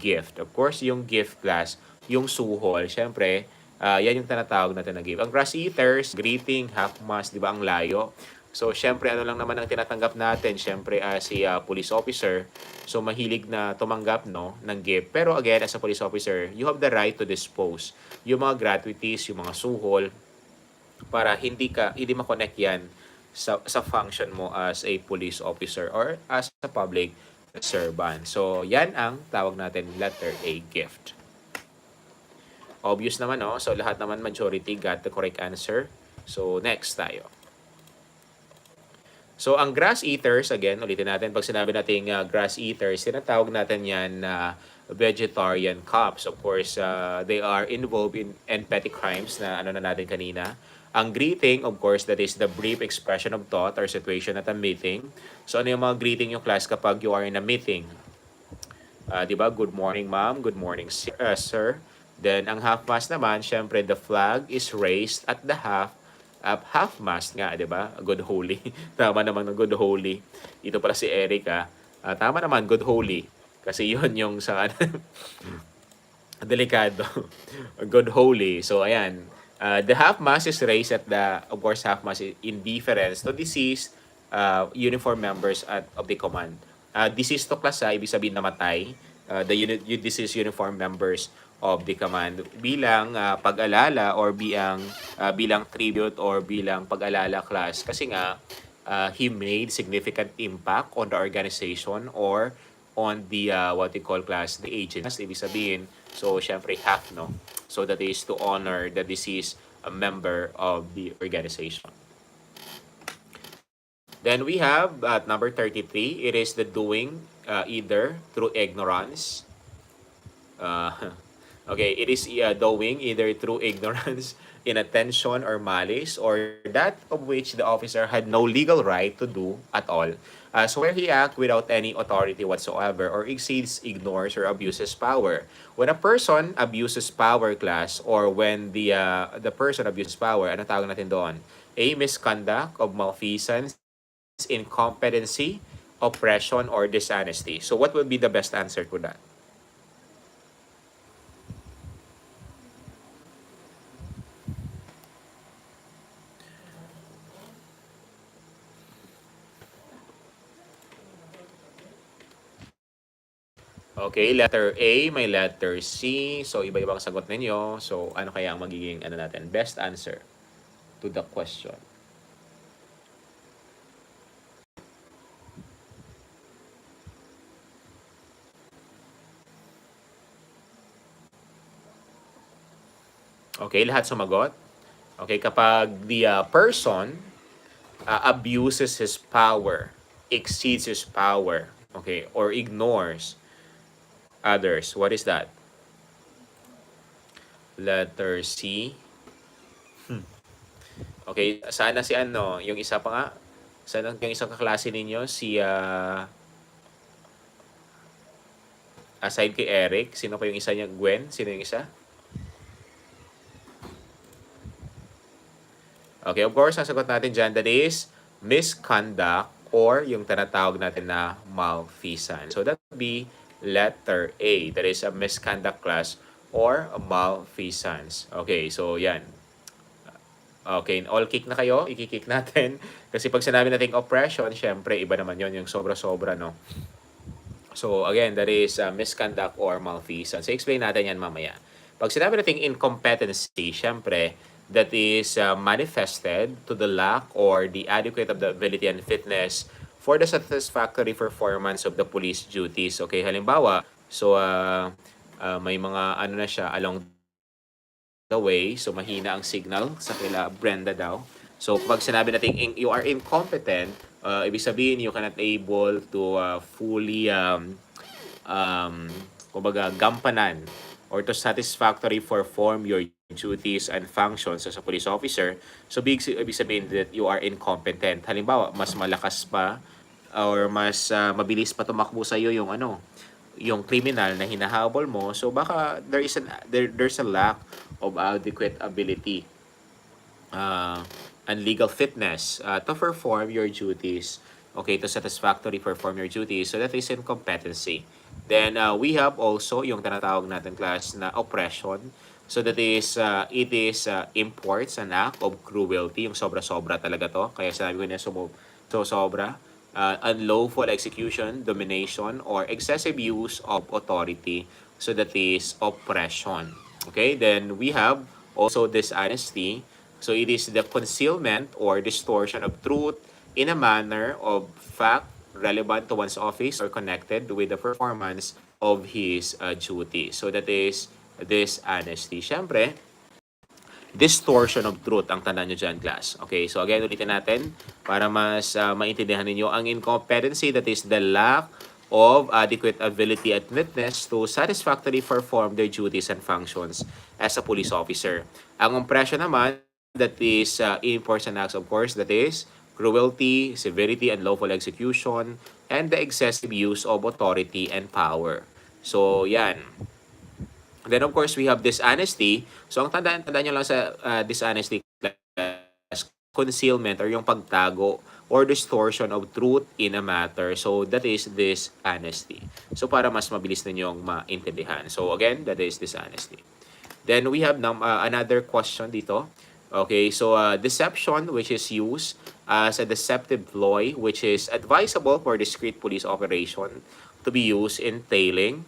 gift. Of course, yung gift class, yung suhol, syempre, yan yung tinatawag natin na gift. Ang grass eaters, greeting, half mass, di ba, ang layo. So, syempre, ano lang naman ang tinatanggap natin, syempre, si police officer, so mahilig na tumanggap no, ng gift. Pero again, as a police officer, you have the right to dispose yung mga gratuities, yung mga suhol, para hindi ma-connect yan sa function mo as a police officer or as a public servant. So, yan ang tawag natin letter A, gift. Obvious naman, no? So, lahat naman majority got the correct answer. So, next tayo. So, ang grass eaters, again, ulitin natin, pag sinabi natin grass eaters, tinatawag natin yan na vegetarian cops. Of course, they are involved in petty crimes na ano na natin kanina. Ang greeting, of course, that is the brief expression of thought or situation at a meeting. So, ano yung mga greeting yung class kapag you are in a meeting? Di ba? Good morning, ma'am. Good morning, sir. Then, ang half-mast naman, syempre, the flag is raised at the half-mast nga, di ba? Good holy. Tama naman ng good holy. Ito pala si Erica. Tama naman, good holy. Kasi yun yung sa delikado. Good holy. So, ayan. The half-mast is raised at the, of course, half-mast in deference to deceased uniform members of the command. Deceased to class, ibig sabihin namatay. The deceased uniform members of the command bilang pag-alala or bilang tribute or bilang pag-alala class kasi nga he made significant impact on the organization or on the what we call class the agents ibig sabihin so syempre half no so that is to honor the deceased member of the organization. Then we have at number 33, it is the doing either through ignorance. Okay, it is doing either through ignorance, inattention, or malice, or that of which the officer had no legal right to do at all. So where he acts without any authority whatsoever or exceeds, ignores, or abuses power. When a person abuses power class or when the person abuses power, ano tawag natin doon? A, misconduct of malfeasance, incompetency, oppression, or dishonesty. So what would be the best answer to that? Okay, letter A, may letter C. So, iba-ibang sagot ninyo. So, ano kaya ang magiging natin? Best answer to the question. Okay, lahat sumagot. Okay, kapag the person abuses his power, exceeds his power, okay, or ignores others, what is that? Letter C. Okay, sana si yung isa pa nga, sana yung isang kaklase ninyo, si, aside kay Eric, sino pa yung isa niya? Gwen? Sino yung isa? Okay, of course, ang sagot natin dyan, that is misconduct or yung tinatawag natin na malfeasance. So that would be letter A. That is a misconduct class or a malfeasance. Okay, so yan. Okay, all kick na kayo, iki-kick natin. Kasi pag sinabi nating oppression, syempre iba naman yon yung sobra-sobra, no? So again, that is misconduct or malfeasance. So explain natin yan mamaya. Pag sinabi nating incompetency, syempre, that is manifested to the lack or the adequate of the ability and fitness for the satisfactory performance of the police duties. Okay, halimbawa, so may mga ano na siya along the way, so mahina ang signal sa kila Brenda daw. So pag sinabi natin you are incompetent, ibig sabihin you cannot able to fully kumbaga gampanan or to satisfactory perform your duties and functions as a police officer. So ibig sabihin that you are incompetent. Halimbawa, mas malakas pa or mas mabilis pa tumakbo sa iyo yung ano, yung criminal na hinahabol mo. So baka there's a lack of adequate ability and legal fitness to perform your duties, okay, to satisfactorily perform your duties. So that is incompetency. Then we have also yung tinatawag natin class na oppression. So that is, it is imports an act of cruelty, yung sobra-sobra talaga to. Kaya sabi ko na sobra. Unlawful execution, domination, or excessive use of authority. So that is oppression. Okay, then we have also dishonesty. So it is the concealment or distortion of truth in a manner of fact relevant to one's office or connected with the performance of his duty. So that is dishonesty. Siyempre, distortion of truth ang tandaan nyo dyan, class. Okay, so again, ulitin natin para mas maintindihan ninyo ang incompetency, that is the lack of adequate ability and fitness to satisfactorily perform their duties and functions as a police officer. Ang oppression naman, that is imports and acts, of course, that is cruelty, severity, and lawful execution, and the excessive use of authority and power. So, yan. Then of course, we have dishonesty. So ang tandaan nyo lang sa dishonesty class, concealment or yung pagtago or distortion of truth in a matter. So that is dishonesty. So para mas mabilis ninyong maintindihan. So again, that is dishonesty. Then we have another question dito. Okay, so deception, which is used as a deceptive ploy, which is advisable for discrete police operation to be used in tailing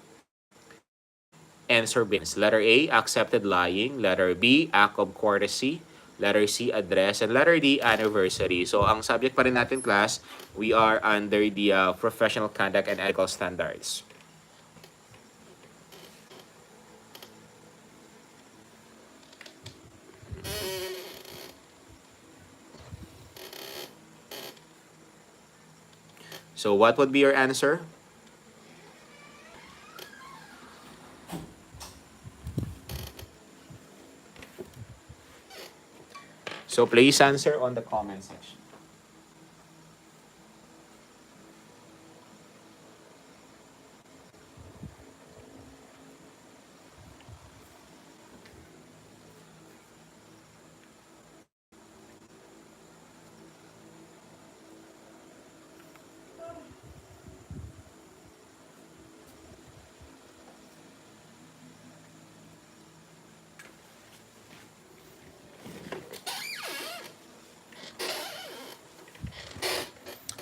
and surveillance. Letter A, accepted lying. Letter B, act of courtesy. Letter C, address. And letter D, anniversary. So, ang subject pa rin natin, class, we are under the professional conduct and ethical standards. So, what would be your answer? So please answer on the comment section.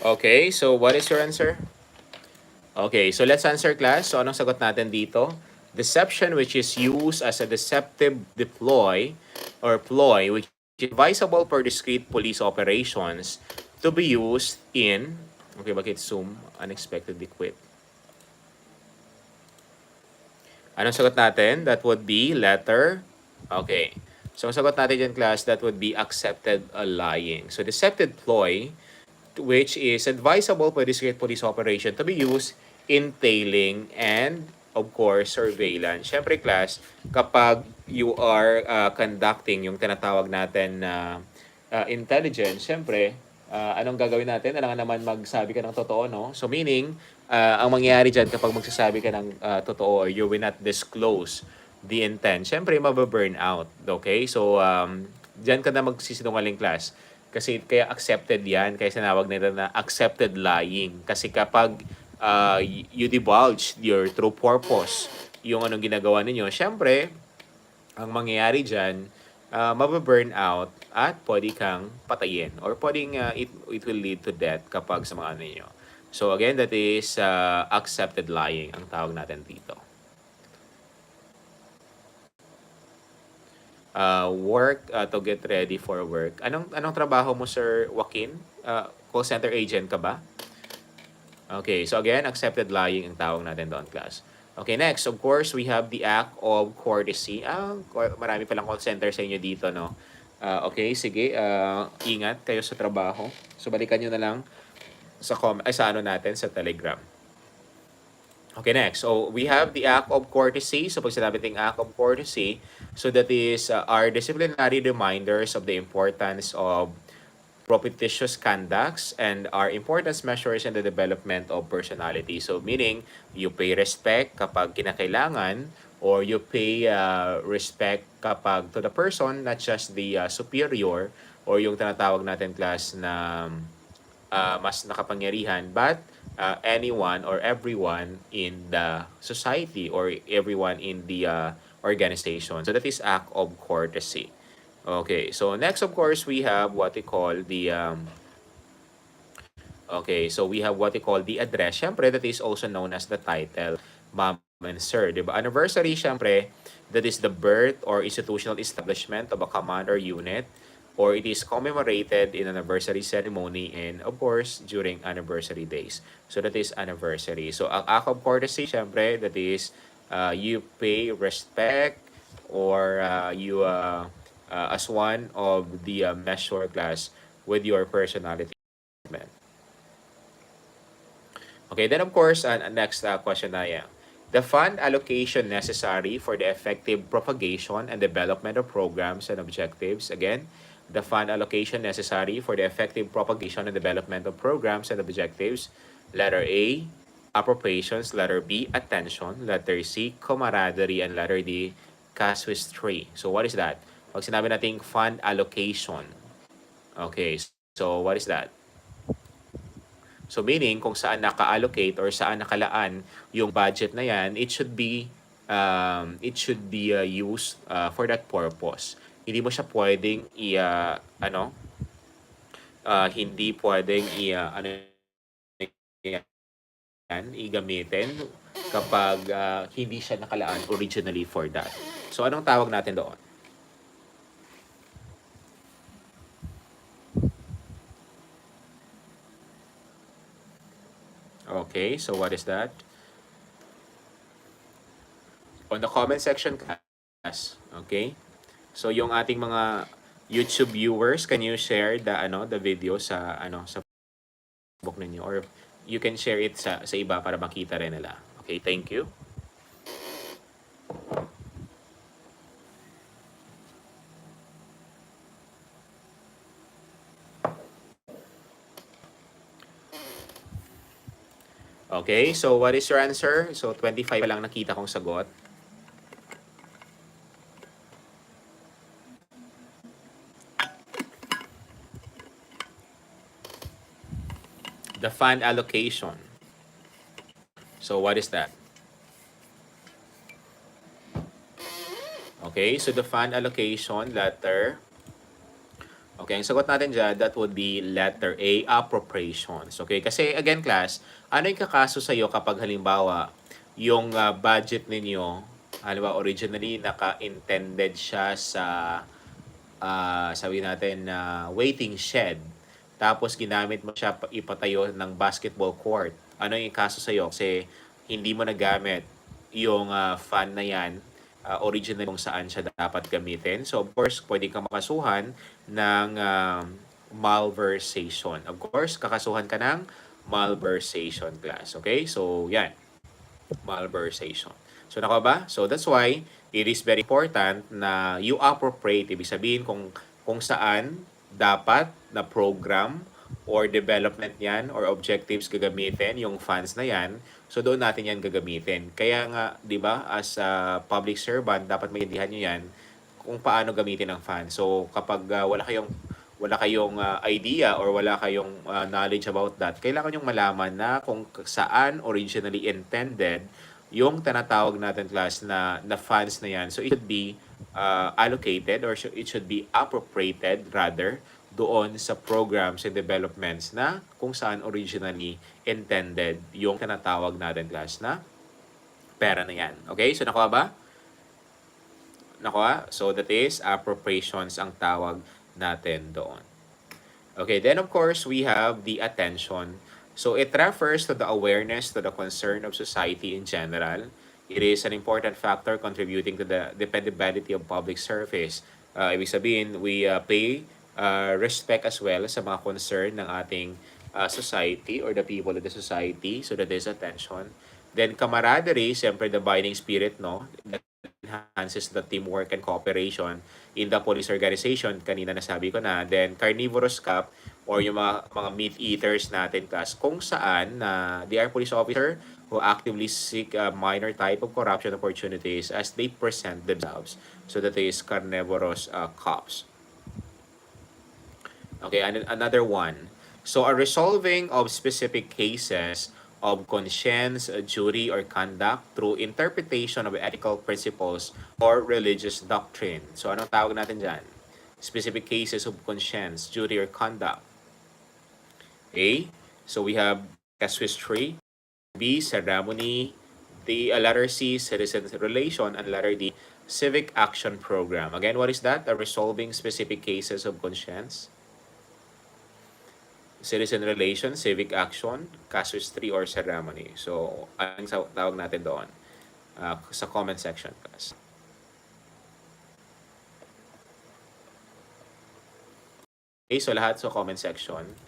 Okay, so what is your answer? Okay, so let's answer, class. So anong sagot natin dito? Deception, which is used as a deceptive deploy or ploy, which is advisable for discrete police operations to be used in, okay, bakit zoom? Unexpectedly quit. Anong sagot natin? That would be letter, okay. So ang sagot natin dyan, class, that would be accepted lying. So deceptive ploy, which is advisable for discrete police operation to be used in tailing and, of course, surveillance. Siyempre, class, kapag you are conducting yung tinatawag natin na intelligence, siyempre, anong gagawin natin? Alangan naman magsabi ka ng totoo, no? So, meaning, ang mangyayari dyan kapag magsasabi ka ng totoo or you will not disclose the intent, siyempre, mababurn out. Okay? So, dyan ka na magsisinungaling, class. Kasi kaya accepted yan, kaya sinawag nila na accepted lying. Kasi kapag you divulge your true purpose, yung anong ginagawa ninyo, syempre, ang mangyayari dyan, mababurn out at pwede kang patayin or pwedeng it will lead to death kapag sa mga ano nyo. So again, that is accepted lying ang tawag natin dito. Work to get ready for work. Anong trabaho mo, Sir Joaquin? Call center agent ka ba? Okay, so again, accepted lying ang tawag natin doon, class. Okay, next, of course, we have the act of courtesy. Marami palang call center sa inyo dito, no? Okay, sige, ingat kayo sa trabaho. So, balikan nyo na lang sa ano natin, sa Telegram. Okay, next. So, we have the act of courtesy. So, pag sinabi natin act of courtesy, so that is our disciplinary reminders of the importance of propitious conducts and are importance measures in the development of personality. So, meaning, you pay respect kapag kinakailangan or you pay respect kapag to the person, not just the superior or yung tinatawag natin class na mas nakapangyarihan, but anyone or everyone in the society or everyone in the organization. So that is act of courtesy. Okay, so next of course we have what we call the address. Syempre, that is also known as the title, Ma'am and Sir, 'di ba? Anniversary, syempre, that is the birth or institutional establishment of a command or unit, or it is commemorated in anniversary ceremony and of course during anniversary days. So that is anniversary. So ang act of courtesy, syempre, that is you pay respect or you as one of the measure class with your personality. Okay, then of course, next question na yan. The fund allocation necessary for the effective propagation and development of programs and objectives. Again, the fund allocation necessary for the effective propagation and development of programs and objectives. Letter A, appropriations. Letter B, attention. Letter C, camaraderie. And letter D, casuistry. So what is that? Pag sinabi nating fund allocation. Okay, so what is that? So meaning kung saan naka-allocate or saan nakalaan yung budget na yan, it should be used for that purpose. Hindi mo siya pwedeng hindi pwedeng igamitin kapag hindi siya nakalaan originally for that. So anong tawag natin doon? Okay, so what is that? On the comment section, class. Okay? So yung ating mga YouTube viewers, can you share the video sa sa Facebook ninyo, or you can share it sa iba para makita rin nila. Okay, thank you. Okay, so what is your answer? So 25 pa lang nakita kong sagot. The fund allocation. So what is that? Okay, so the fund allocation, letter. Okay, ang sagot natin dyan, that would be letter A, appropriations. Okay, kasi again class, ano yung kakaso sa'yo kapag halimbawa, yung budget ninyo, halimbawa originally naka-intended siya sa, sabi natin, waiting shed. Tapos ginamit mo siya ipatayo ng basketball court. Ano yung kaso sa'yo? Kasi hindi mo nagamit yung fund na yan original kung saan siya dapat gamitin. So, of course, pwede kang makasuhan ng malversation. Of course, kakasuhan ka ng malversation class. Okay? So, yan. Malversation. So, nako ba? So, that's why it is very important na you appropriate. Ibig sabihin kung saan dapat na program or development yan or objectives gagamitin yung funds na yan. So doon natin yan gagamitin. Kaya nga, 'di ba, as a public servant, dapat maintindihan niyo yan kung paano gamitin ang funds. So kapag wala kayong idea or wala kayong knowledge about that, kailangan yung malaman na kung saan originally intended yung tinatawag natin class na funds na yan. So it should be allocated or it should be appropriated rather doon sa programs and developments na kung saan originally intended yung tinatawag natin class na pera na yan. Okay? So nakuha ba? Nakuha? So that is appropriations ang tawag natin doon. Okay, then of course we have the attention. So it refers to the awareness to the concern of society in general. It is an important factor contributing to the dependability of public service. Ibig sabihin, we pay respect as well sa mga concern ng ating society or the people of the society. So that is attention. Then camaraderie, siyempre the binding spirit, no? That enhances the teamwork and cooperation in the police organization. Kanina nasabi ko na. Then carnivorous cup or yung mga meat eaters natin kas kung saan na they are police officer who actively seek a minor type of corruption opportunities as they present themselves. So that is carnivorous cops. Okay, and another one. So a resolving of specific cases of conscience, jury, or conduct through interpretation of ethical principles or religious doctrine. So anong tawag natin dyan? Specific cases of conscience, jury, or conduct. A. So we have casuistry. B. Ceremony. D. Letter C. Citizen relation. And letter D. Civic action program. Again, what is that? A resolving specific cases of conscience, citizen relation, civic action, casuistry, or ceremony. So, anong tawag natin doon? Sa comment section. Okay, so lahat sa comment section.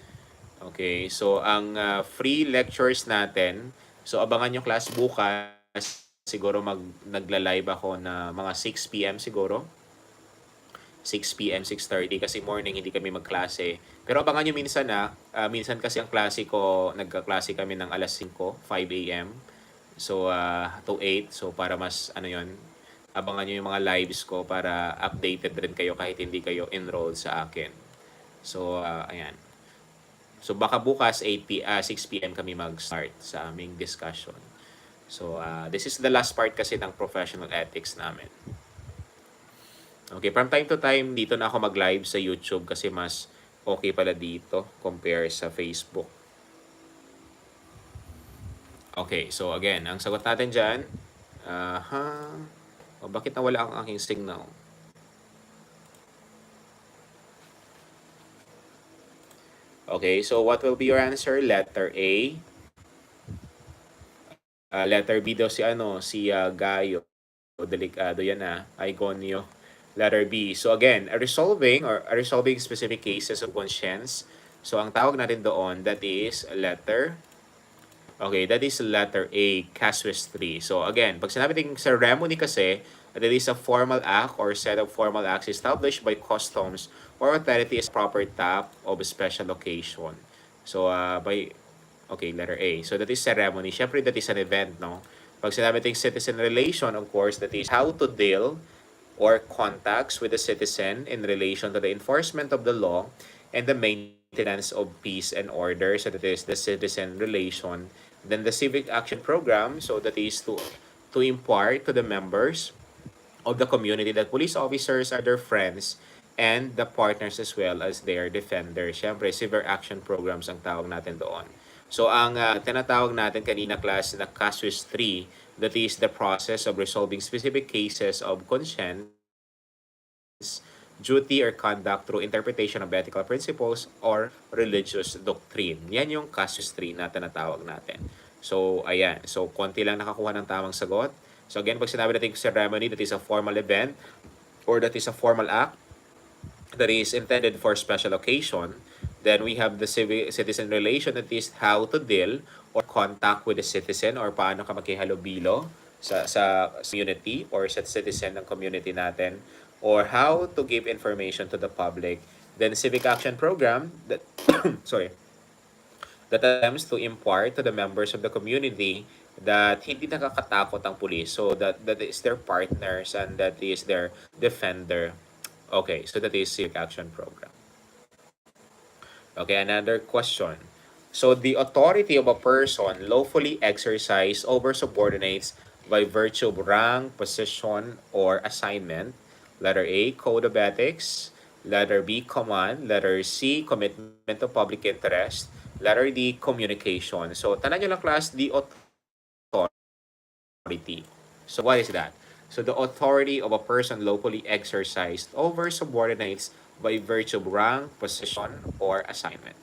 Okay, so ang free lectures natin, so abangan nyo class bukas, siguro nagla-live ako na mga 6 p.m. siguro. 6 p.m., 6:30 kasi morning hindi kami magklase. Pero abangan nyo minsan minsan kasi ang klase ko, nagkaklase kami ng alas 5, 5 a.m. So, to 8. So, para mas, abangan nyo yung mga lives ko para updated rin kayo kahit hindi kayo enrolled sa akin. So, ayan. So, baka bukas 6 p.m. kami mag-start sa aming discussion. So, this is the last part kasi ng professional ethics namin. Okay, from time to time, dito na ako mag-live sa YouTube kasi mas okay pala dito compare sa Facebook. Okay, so again, ang sagot natin dyan, bakit nawala ang aking signal? Okay, so what will be your answer? Letter A. Letter B daw si Gayo. Delikado yan Igonio. Letter B. So again, a resolving specific cases of conscience. So ang tawag natin doon, that is letter A, casuistry. So again, pag sinabi natin ceremony kasi, that is a formal act or set of formal acts established by customs or authority as proper type of a special occasion. So letter A. So that is ceremony. Syempre, that is an event, no? Pag sinabi natin citizen relation, of course, that is how to deal or contacts with the citizen in relation to the enforcement of the law and the maintenance of peace and order. So that is the citizen relation. Then the civic action program, so that is to impart to the members of the community that police officers are their friends and the partners as well as their defenders. Siyempre, civic action programs ang tawag natin doon. So ang tinatawag natin kanina class na casuistry, that is the process of resolving specific cases of conscience, duty, or conduct through interpretation of ethical principles or religious doctrine. Yan yung casuistry na tinatawag natin. So, ayan. So, konti lang nakakuha ng tamang sagot. So, again, pag sinabi natin ceremony, that is a formal event or that is a formal act that is intended for special occasion. Then we have the citizen relation, that is how to deal or contact with the citizen or paano ka makihalubilo sa community or sa citizen ng community natin or how to give information to the public. Then civic action program that that attempts to impart to the members of the community that hindi nakakatakot ang pulis. So that is their partners and that is their defender. Okay, so that is civic action program. Okay, another question. So the authority of a person lawfully exercised over subordinates by virtue of rank, position, or assignment, Letter A, code of ethics. Letter B, command. Letter C, commitment to public interest. Letter D, communication. So, tanan nyo lang class, the authority. So, what is that? So, the authority of a person locally exercised over subordinates by virtue of rank, position, or assignment.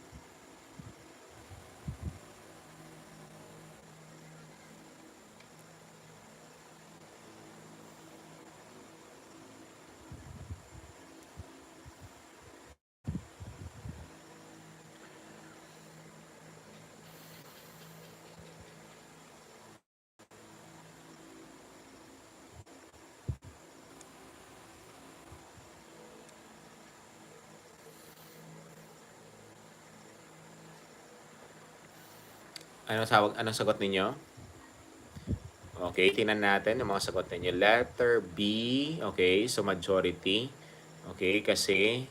Anong sagot ninyo? Okay, tingnan natin yung mga sagot ninyo. Letter B, okay, so majority. Okay, kasi,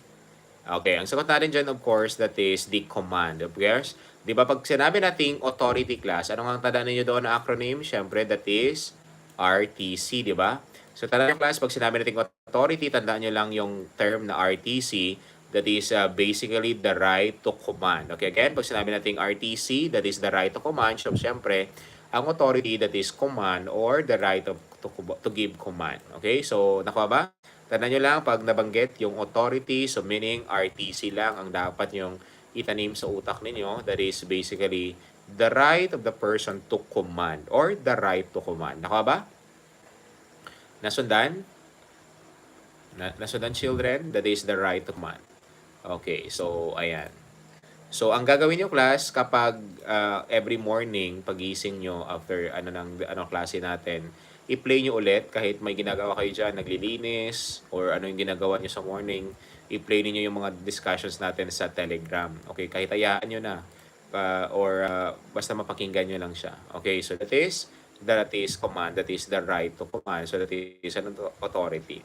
okay, ang sagot natin dyan, of course, that is the command. Of course, di ba pag sinabi nating authority class, anong ang tandaan ninyo doon na acronym? Siyempre, that is RTC, di ba? So, tandaan class, pag sinabi nating authority, tandaan nyo lang yung term na RTC, that is basically the right to command. Okay, again, pag sinabi nating RTC, that is the right to command. So, siyempre, ang authority that is command or the right to give command. Okay, so nakuha ba? Tandaan nyo lang, pag nabanggit yung authority, so meaning RTC lang ang dapat yung itanim sa utak ninyo. That is basically the right of the person to command or the right to command. Nakuha ba? Nasundan? Nasundan children? That is the right to command. Okay, so ayan. So, ang gagawin nyo class kapag every morning, pagising nyo after klase natin, i-play nyo ulit kahit may ginagawa kayo dyan, naglilinis, or ano yung ginagawa nyo sa morning, i-play niyo yung mga discussions natin sa Telegram. Okay, kahit ayaan nyo na. Or basta mapakinggan nyo lang siya. Okay, so that is command, that is the right to command. So, that is an authority.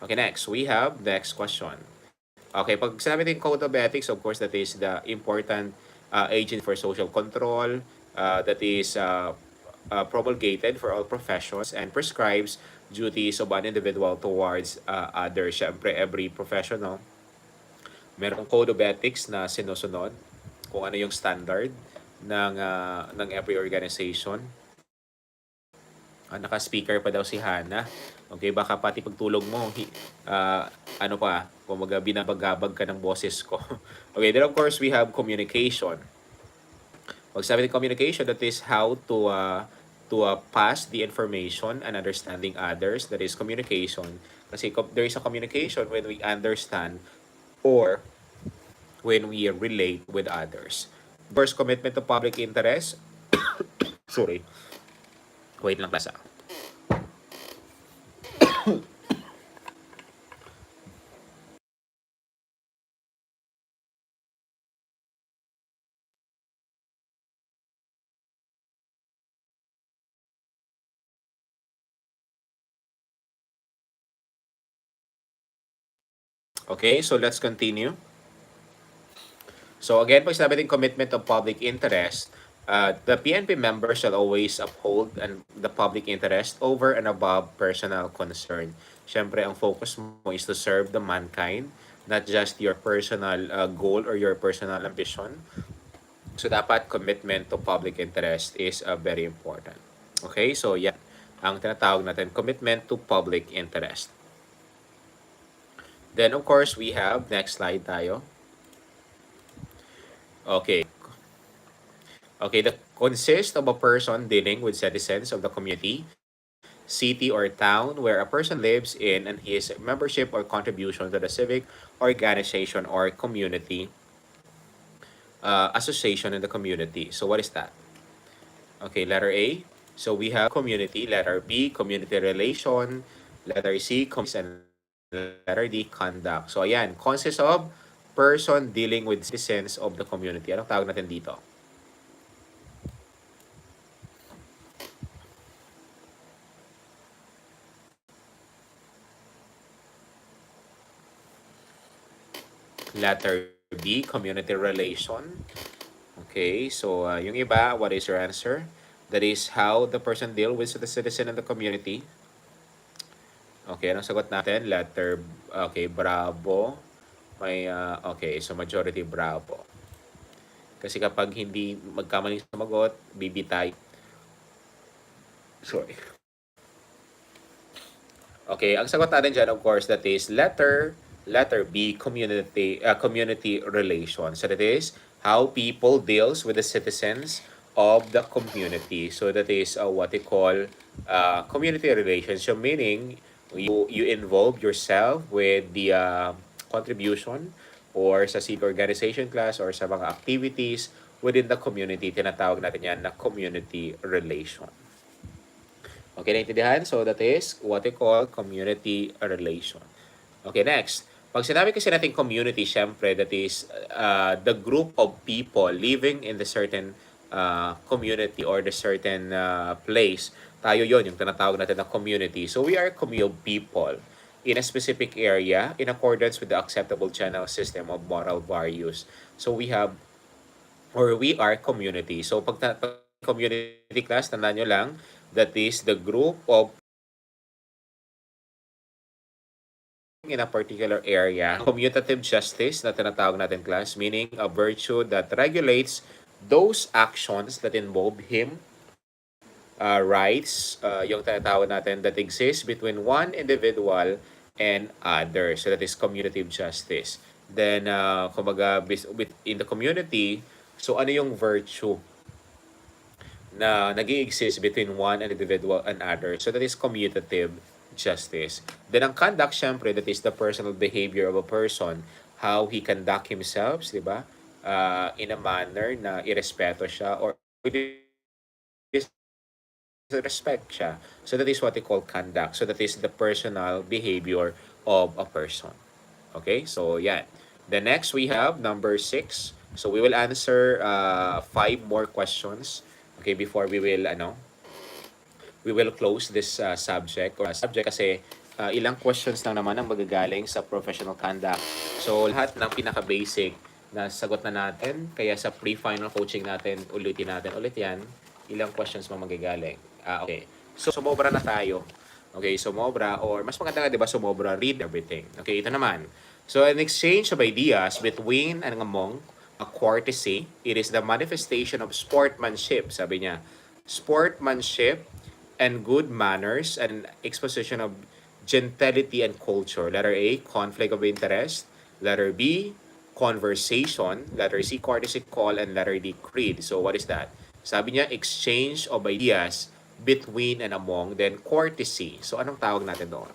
Okay, next, we have next question. Okay, pag sinabi natin code of ethics, of course, that is the important agent for social control that is promulgated for all professions and prescribes duties of an individual towards others. Siyempre, every professional, merong code of ethics na sinusunod kung ano yung standard ng every organization. Naka-speaker pa daw si Hana. Okay, baka pati pagtulog mo, ano pa, kumaga binabagabag ka ng boses ko. Okay, then of course we have communication. Pag sabi ng communication, that is how to pass the information and understanding others. That is communication. Kasi there is a communication when we understand or when we relate with others. First, commitment to public interest. Sorry. Wait lang klasa. Okay, so let's continue. So again, pag sabi din commitment of public interest, the PNP members shall always uphold the public interest over and above personal concern. Siyempre, ang focus mo is to serve the mankind, not just your personal goal or your personal ambition. So dapat commitment to public interest is very important. Okay, so yan ang tinatawag natin, commitment to public interest. Then of course, we have, next slide tayo. Okay. Okay, that consists of a person dealing with citizens of the community, city, or town where a person lives in and his membership or contribution to the civic organization or community association in the community. So what is that? Okay, letter A. So we have community. Letter B, community relation. Letter C, and letter D, conduct. So ayan, consists of person dealing with citizens of the community. Anong tawag natin dito? Letter B, community relation. Okay, so yung iba, what is your answer? That is how the person deal with the citizen in the community. Okay, anong sagot natin? Letter, okay, Bravo. May, okay, so majority Bravo. Kasi kapag hindi magkamaling sumagot, bibitay. Sorry. Okay, ang sagot natin dyan, of course, that is letter B, community relations. So that is how people deals with the citizens of the community. So that is what they call community relations. So meaning you involve yourself with the contribution or sa civic organization class or sa mga activities within the community. Tinatawag natin yan na community relation. Okay, naintindihan? So that is what we call community relation. Okay, next. Pag sinabi kasi natin community, syempre, that is the group of people living in the certain community or the certain place. Tayo yon yung tinatawag natin na community. So we are a community of people in a specific area in accordance with the acceptable channel system of moral values. So we are community. So pag community class, tandaan nyo lang, that is the group of in a particular area. Commutative justice na tinatawag natin class, meaning a virtue that regulates those actions that involve him, rights, yung tinatawag natin that exists between one individual and others. So that is commutative justice. Then, kumbaga, in the community, so ano yung virtue na nag-exist between one individual and other. So that is commutative justice. Then ang conduct, syempre, that is the personal behavior of a person, how he conduct himself, di ba? In a manner na irespeto siya or respect siya. So that is what they call conduct. So that is the personal behavior of a person. Okay, so yan. The next we have number 6. So we will answer 5 more questions. Okay, before we will close this subject or subject kasi ilang questions lang naman ang magagaling sa professional conduct. So lahat ng pinaka-basic na sagot na natin. Kaya sa pre-final coaching natin, ulitin natin ulit yan. Ilang questions mo magagaling. Okay. So sumobra na tayo. Okay, sumobra or mas maganda nga 'di ba sumobra, read everything. Okay, ito naman. So an exchange of ideas between and among a courtesy, it is the manifestation of sportsmanship, sabi niya. Sportsmanship and good manners and exposition of gentility and culture. Letter A, conflict of interest. Letter B, conversation. Letter C, courtesy call. And letter D, creed. So what is that? Sabi niya, exchange of ideas between and among, then courtesy. So anong tawag natin doon?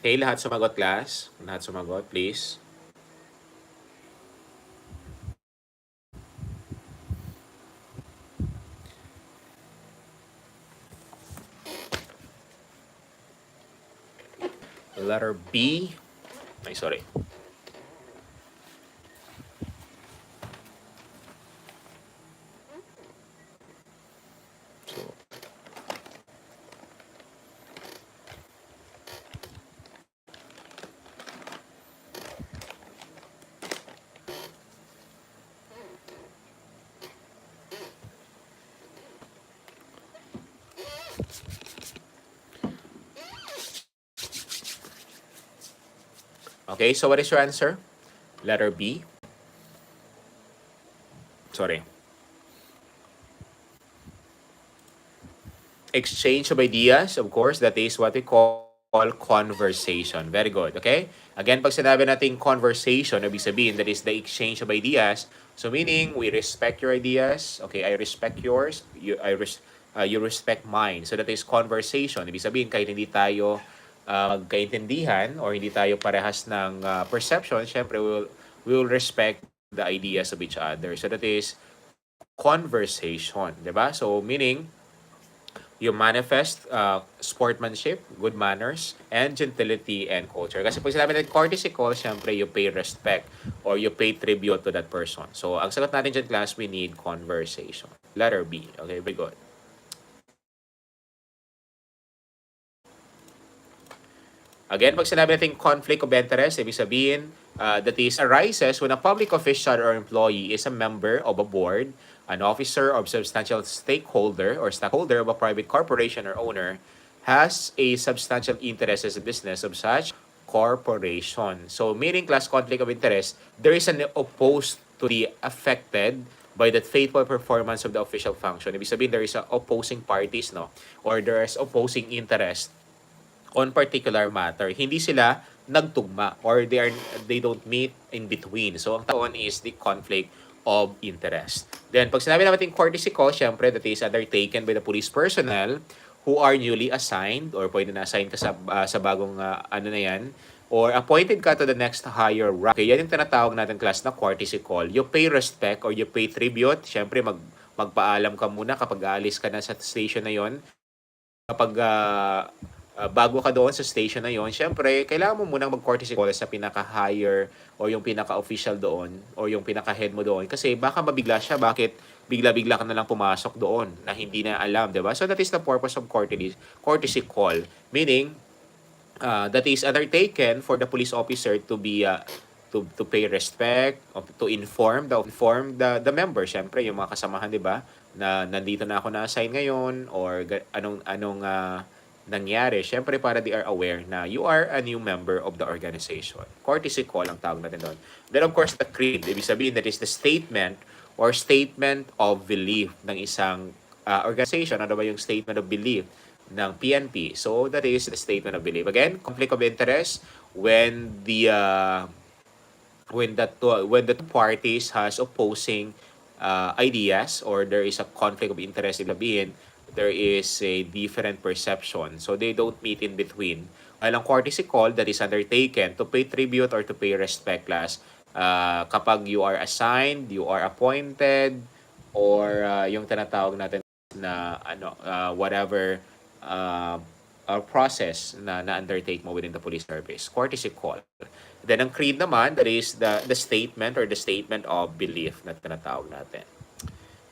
Okay, lahat sumagot, class. Lahat sumagot, please. Letter B. Ay, sorry. So, okay, so what is your answer? Letter B. Sorry. Exchange of ideas, of course, that is what we call conversation. Very good, okay? Again, pag sinabi natin conversation, ibig sabihin, that is the exchange of ideas. So meaning, we respect your ideas, okay, I respect yours, you respect mine. So that is conversation. Ibig sabihin, kahit hindi tayo magkaintindihan or hindi tayo parehas ng perception, syempre, we will respect the ideas of each other. So that is conversation, di ba? So meaning, you manifest sportsmanship, good manners, and gentility and culture. Kasi pag sinabi natin courtesy call, syempre you pay respect or you pay tribute to that person. So, ang sagot natin dyan, class, we need conversation. Letter B. Okay, very good. Again, pag sinabi natin conflict of interest, ibig sabihin, that is arises when a public official or employee is a member of a board, an officer or substantial stakeholder or stockholder of a private corporation or owner has a substantial interest as a business of such corporation. So, meaning class conflict of interest, there is an opposed to the affected by the faithful performance of the official function. Ibig sabihin, there is a opposing parties, no? Or there is opposing interest on particular matter. Hindi sila nagtugma or they don't meet in between. So, ang taon is the conflict of interest. Then, pag sinabi natin courtesy call, syempre, that is undertaken by the police personnel who are newly assigned or pwede na-assign ka sa bagong ano na yan or appointed ka to the next higher rank. Okay, yan yung tinatawag natin class na courtesy call. You pay respect or you pay tribute. Syempre, magpaalam ka muna kapag aalis ka na sa station na yon. Kapag bago ka doon sa station na yon, syempre, kailangan mo munang mag-courtesy call sa pinaka-higher o yung pinaka-official doon o yung pinaka-head mo doon. Kasi baka mabigla siya, bakit bigla-bigla ka na lang pumasok doon na hindi na alam, di ba? So that is the purpose of courtesy call. Meaning, that is undertaken for the police officer to be to pay respect, to inform the member, syempre yung mga kasamahan, di ba? Na nandito na ako na-assign ngayon or anong nangyari, syempre para they are aware na you are a new member of the organization. Courtesy call ang tawag natin doon. Then of course, the creed, ibig sabihin that is the statement or statement of belief ng isang organization. Ano ba yung statement of belief ng PNP? So that is the statement of belief. Again, conflict of interest when the two parties has opposing ideas or there is a conflict of interest, ibig sabihin there is a different perception. So they don't meet in between. While ang courtesy call that is undertaken to pay tribute or to pay respect class, kapag you are assigned, you are appointed, or yung tinatawag natin na whatever process na undertake mo within the police service. Courtesy call. Then ang creed naman, that is the statement or the statement of belief na tinatawag natin.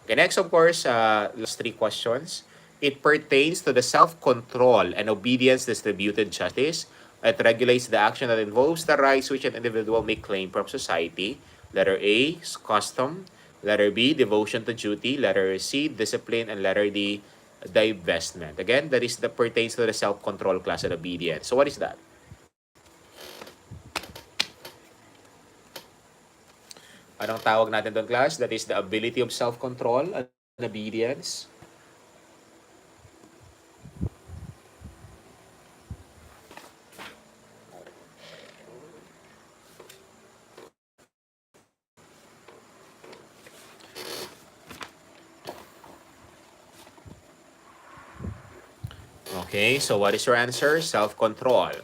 Okay, next of course, last three questions. It pertains to the self-control and obedience distributed justice. It regulates the action that involves the rights which an individual may claim from society. Letter A, custom. Letter B, devotion to duty. Letter C, discipline. And letter D, divestment. Again, that is the pertains to the self-control class and obedience. So what is that? Anong tawag natin doon, class? That is the ability of self-control and obedience. Okay, so what is your answer? Self-control.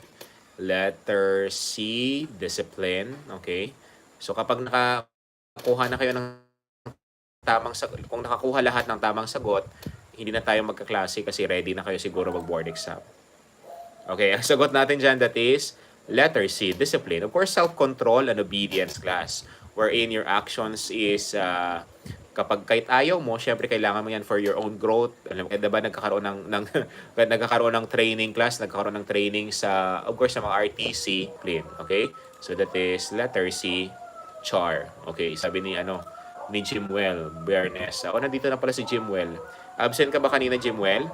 Letter C, discipline. Okay. So kapag nakakuha na kayo ng tamang sagot, kung nakakuha lahat ng tamang sagot, hindi na tayo magkaklase kasi ready na kayo siguro mag-board exam. Okay, ang sagot natin dyan, that is letter C, discipline. Of course, self-control and obedience class, wherein your actions is kapag kahit ayaw mo, syempre kailangan mo yan for your own growth. Alam mo, diba nagkakaroon nagkakaroon ng training class, nagkakaroon ng training sa, of course, sa mga RTC, clean. Okay? So that is letter C, char. Okay, sabi ni Jimwell Bernes. Nandito na pala si Jimwell. Absent ka ba kanina, Jimwell?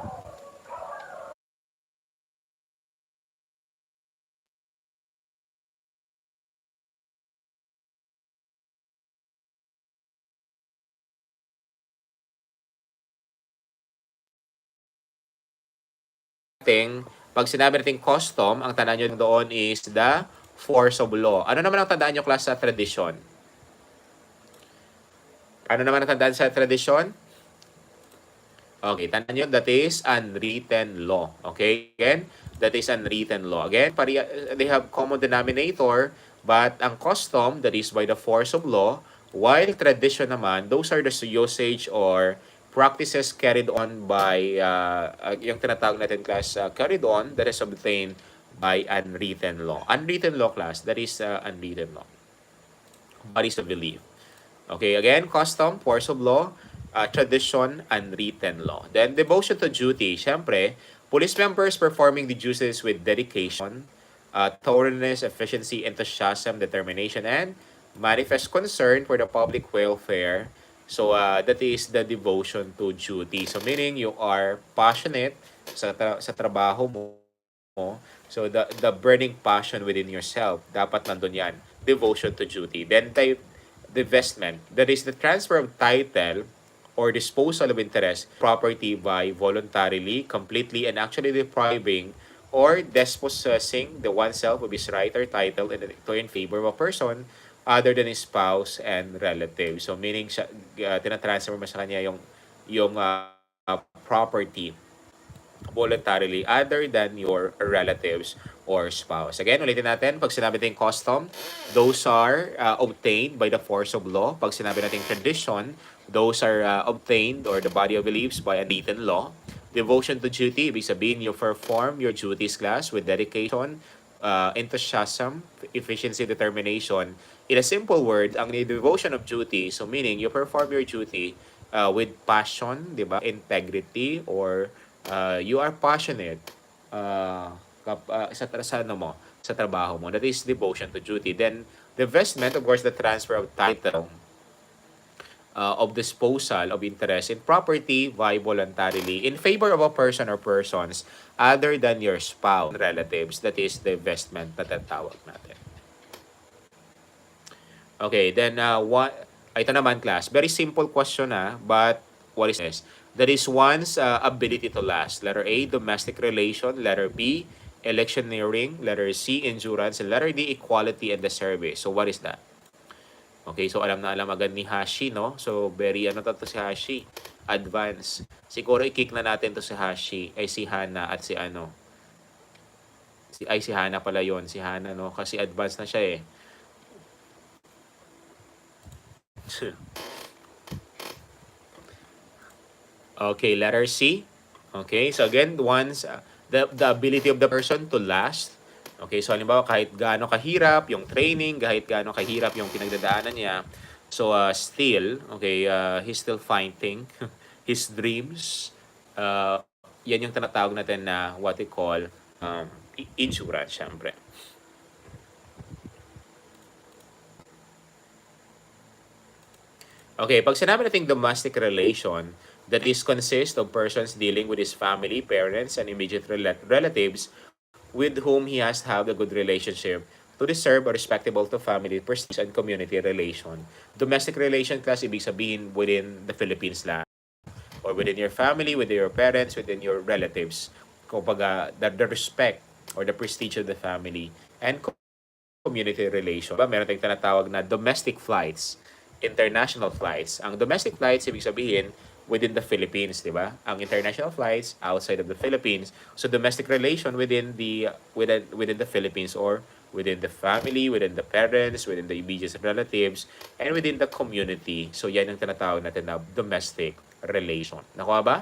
Pag sinabi natin custom, ang tandaan nyo doon is the force of law. Ano naman ang tandaan nyo, class, sa tradition? Ano naman ang tandaan sa tradition? Okay, tandaan nyo, that is unwritten law. Okay, again, that is unwritten law. Again, they have common denominator, but ang custom, that is by the force of law, while tradition naman, those are the usage or practices carried on by yung tinatawag natin, class, carried on that is obtained by unwritten law. Unwritten law, class, that is unwritten law. Bodies of belief. Okay, again, custom, force of law, tradition, unwritten law. Then, devotion to duty. Siyempre, police members performing the duties with dedication, thoroughness, efficiency, enthusiasm, determination, and manifest concern for the public welfare. So that is the devotion to duty. So meaning you are passionate sa trabaho mo. So the burning passion within yourself, dapat nandun yan. Devotion to duty. Then divestment, that is the transfer of title or disposal of interest, property by voluntarily, completely, and actually depriving or dispossessing the oneself of his right or title in favor of a person other than his spouse and relative. So meaning siya, tinatransfer mo sa kanya yung property voluntarily other than your relatives or spouse. Again, ulitin natin, pag sinabi natin custom, those are obtained by the force of law. Pag sinabi natin tradition, those are obtained or the body of beliefs by unwritten law. Devotion to duty, ibig sabihin you perform your duties class with dedication, enthusiasm, efficiency, determination. In a simple word, ang devotion of duty, so meaning you perform your duty with passion, di ba? Integrity, or you are passionate sa ano mo, sa trabaho mo. That is devotion to duty. Then, the investment, of course, the transfer of title, of disposal of interest in property by voluntarily in favor of a person or persons other than your spouse and relatives. That is the investment na tatawag natin. Okay, then ito naman class. Very simple question but what is this? That is one's ability to last. Letter A, domestic relation. Letter B, electioneering. Letter C, endurance. And letter D, equality and the service. So what is that? Okay, so alam na alam agad ni Hashi, no? So very ano to si Hashi. Advance. Siguro i-kick na natin to si Hashi. Ay si Hana at si ano. Si Hana pala yon, si Hana, no? Kasi advance na siya eh. Okay, letter C. Okay, so again, once the ability of the person to last. Okay, so halimbawa kahit gaano kahirap yung training, kahit gaano kahirap yung pinagdadaanan niya, so still, okay, he's still fighting his dreams. Yan yung tinatawag natin na what we call insurance, syempre. Okay, pag sinabi natin domestic relation, that is consist of persons dealing with his family, parents, and immediate relatives with whom he has to have a good relationship to deserve a respectable to family, prestige, and community relation. Domestic relation class, ibig sabihin within the Philippines lang, or within your family, within your parents, within your relatives. Kumbaga, the respect or the prestige of the family and community relation. Meron tayong tinatawag na domestic flights, international flights. Ang domestic flights, ibig sabihin, within the Philippines, di ba? Ang international flights, outside of the Philippines. So, domestic relation within the Philippines or within the family, within the parents, within the immediate relatives, and within the community. So, yan ang tinatawag natin na domestic relation. Nakuha ba?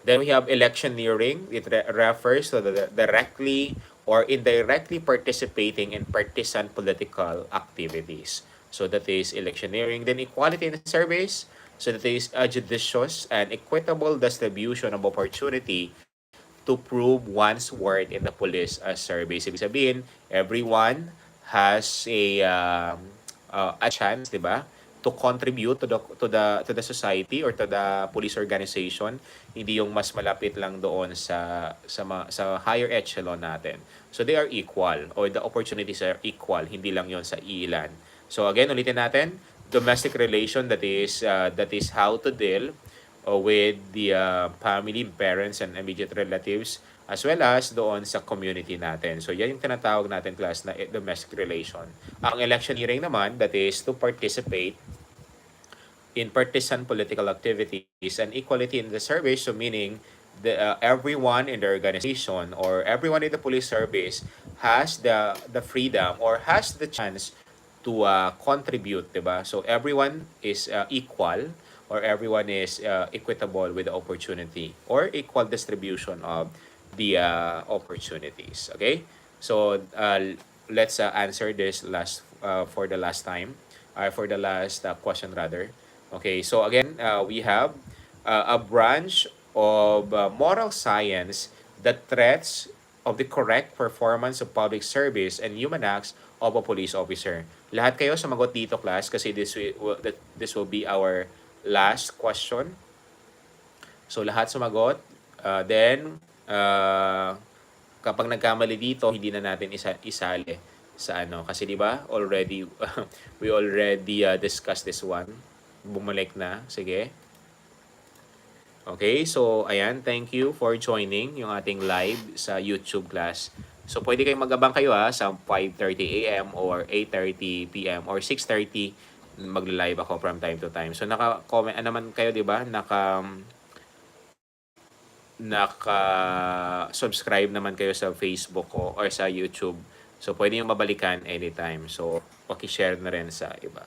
Then we have electioneering. It refers to the directly or indirectly participating in partisan political activities. So that is electioneering. Then equality in service. So that is a judicious and equitable distribution of opportunity to prove one's worth in the police service. Ibig sabihin, everyone has a chance, di ba? To contribute to the society or to the police organization, hindi yung mas malapit lang doon sa higher echelon natin. So they are equal or the opportunities are equal, hindi lang yon sa ilan. So again, ulitin natin, domestic relation, that is how to deal with the family, parents, and immediate relatives as well as doon sa community natin. So yan yung tinatawag natin class na domestic relation. Ang electioneering naman, that is to participate in partisan political activities and equality in the service, so meaning everyone in the organization or everyone in the police service has the freedom or has the chance to contribute, diba? So everyone is equal or everyone is equitable with the opportunity or equal distribution of the opportunities. Okay? So let's answer this for the last time, for the last question rather. Okay, so again, we have a branch of moral science that treats of the correct performance of public service and human acts of a police officer. Lahat kayo sumagot dito, class, kasi this will be our last question. So, lahat sumagot. Kapag nagkamali dito, hindi na natin isali sa ano. Kasi di ba already, we already discussed this one. Bumalik na. Sige. Okay, so ayan, thank you for joining yung ating live sa YouTube class. So pwede kayong mag-abang kayo sa 5:30 AM or 8:30 PM or 6:30 magla-live ako from time to time. So naka-comment naman kayo, 'di ba? Naka-subscribe naman kayo sa Facebook ko or sa YouTube. So pwede yung mabalikan anytime. So paki-share na rin sa iba.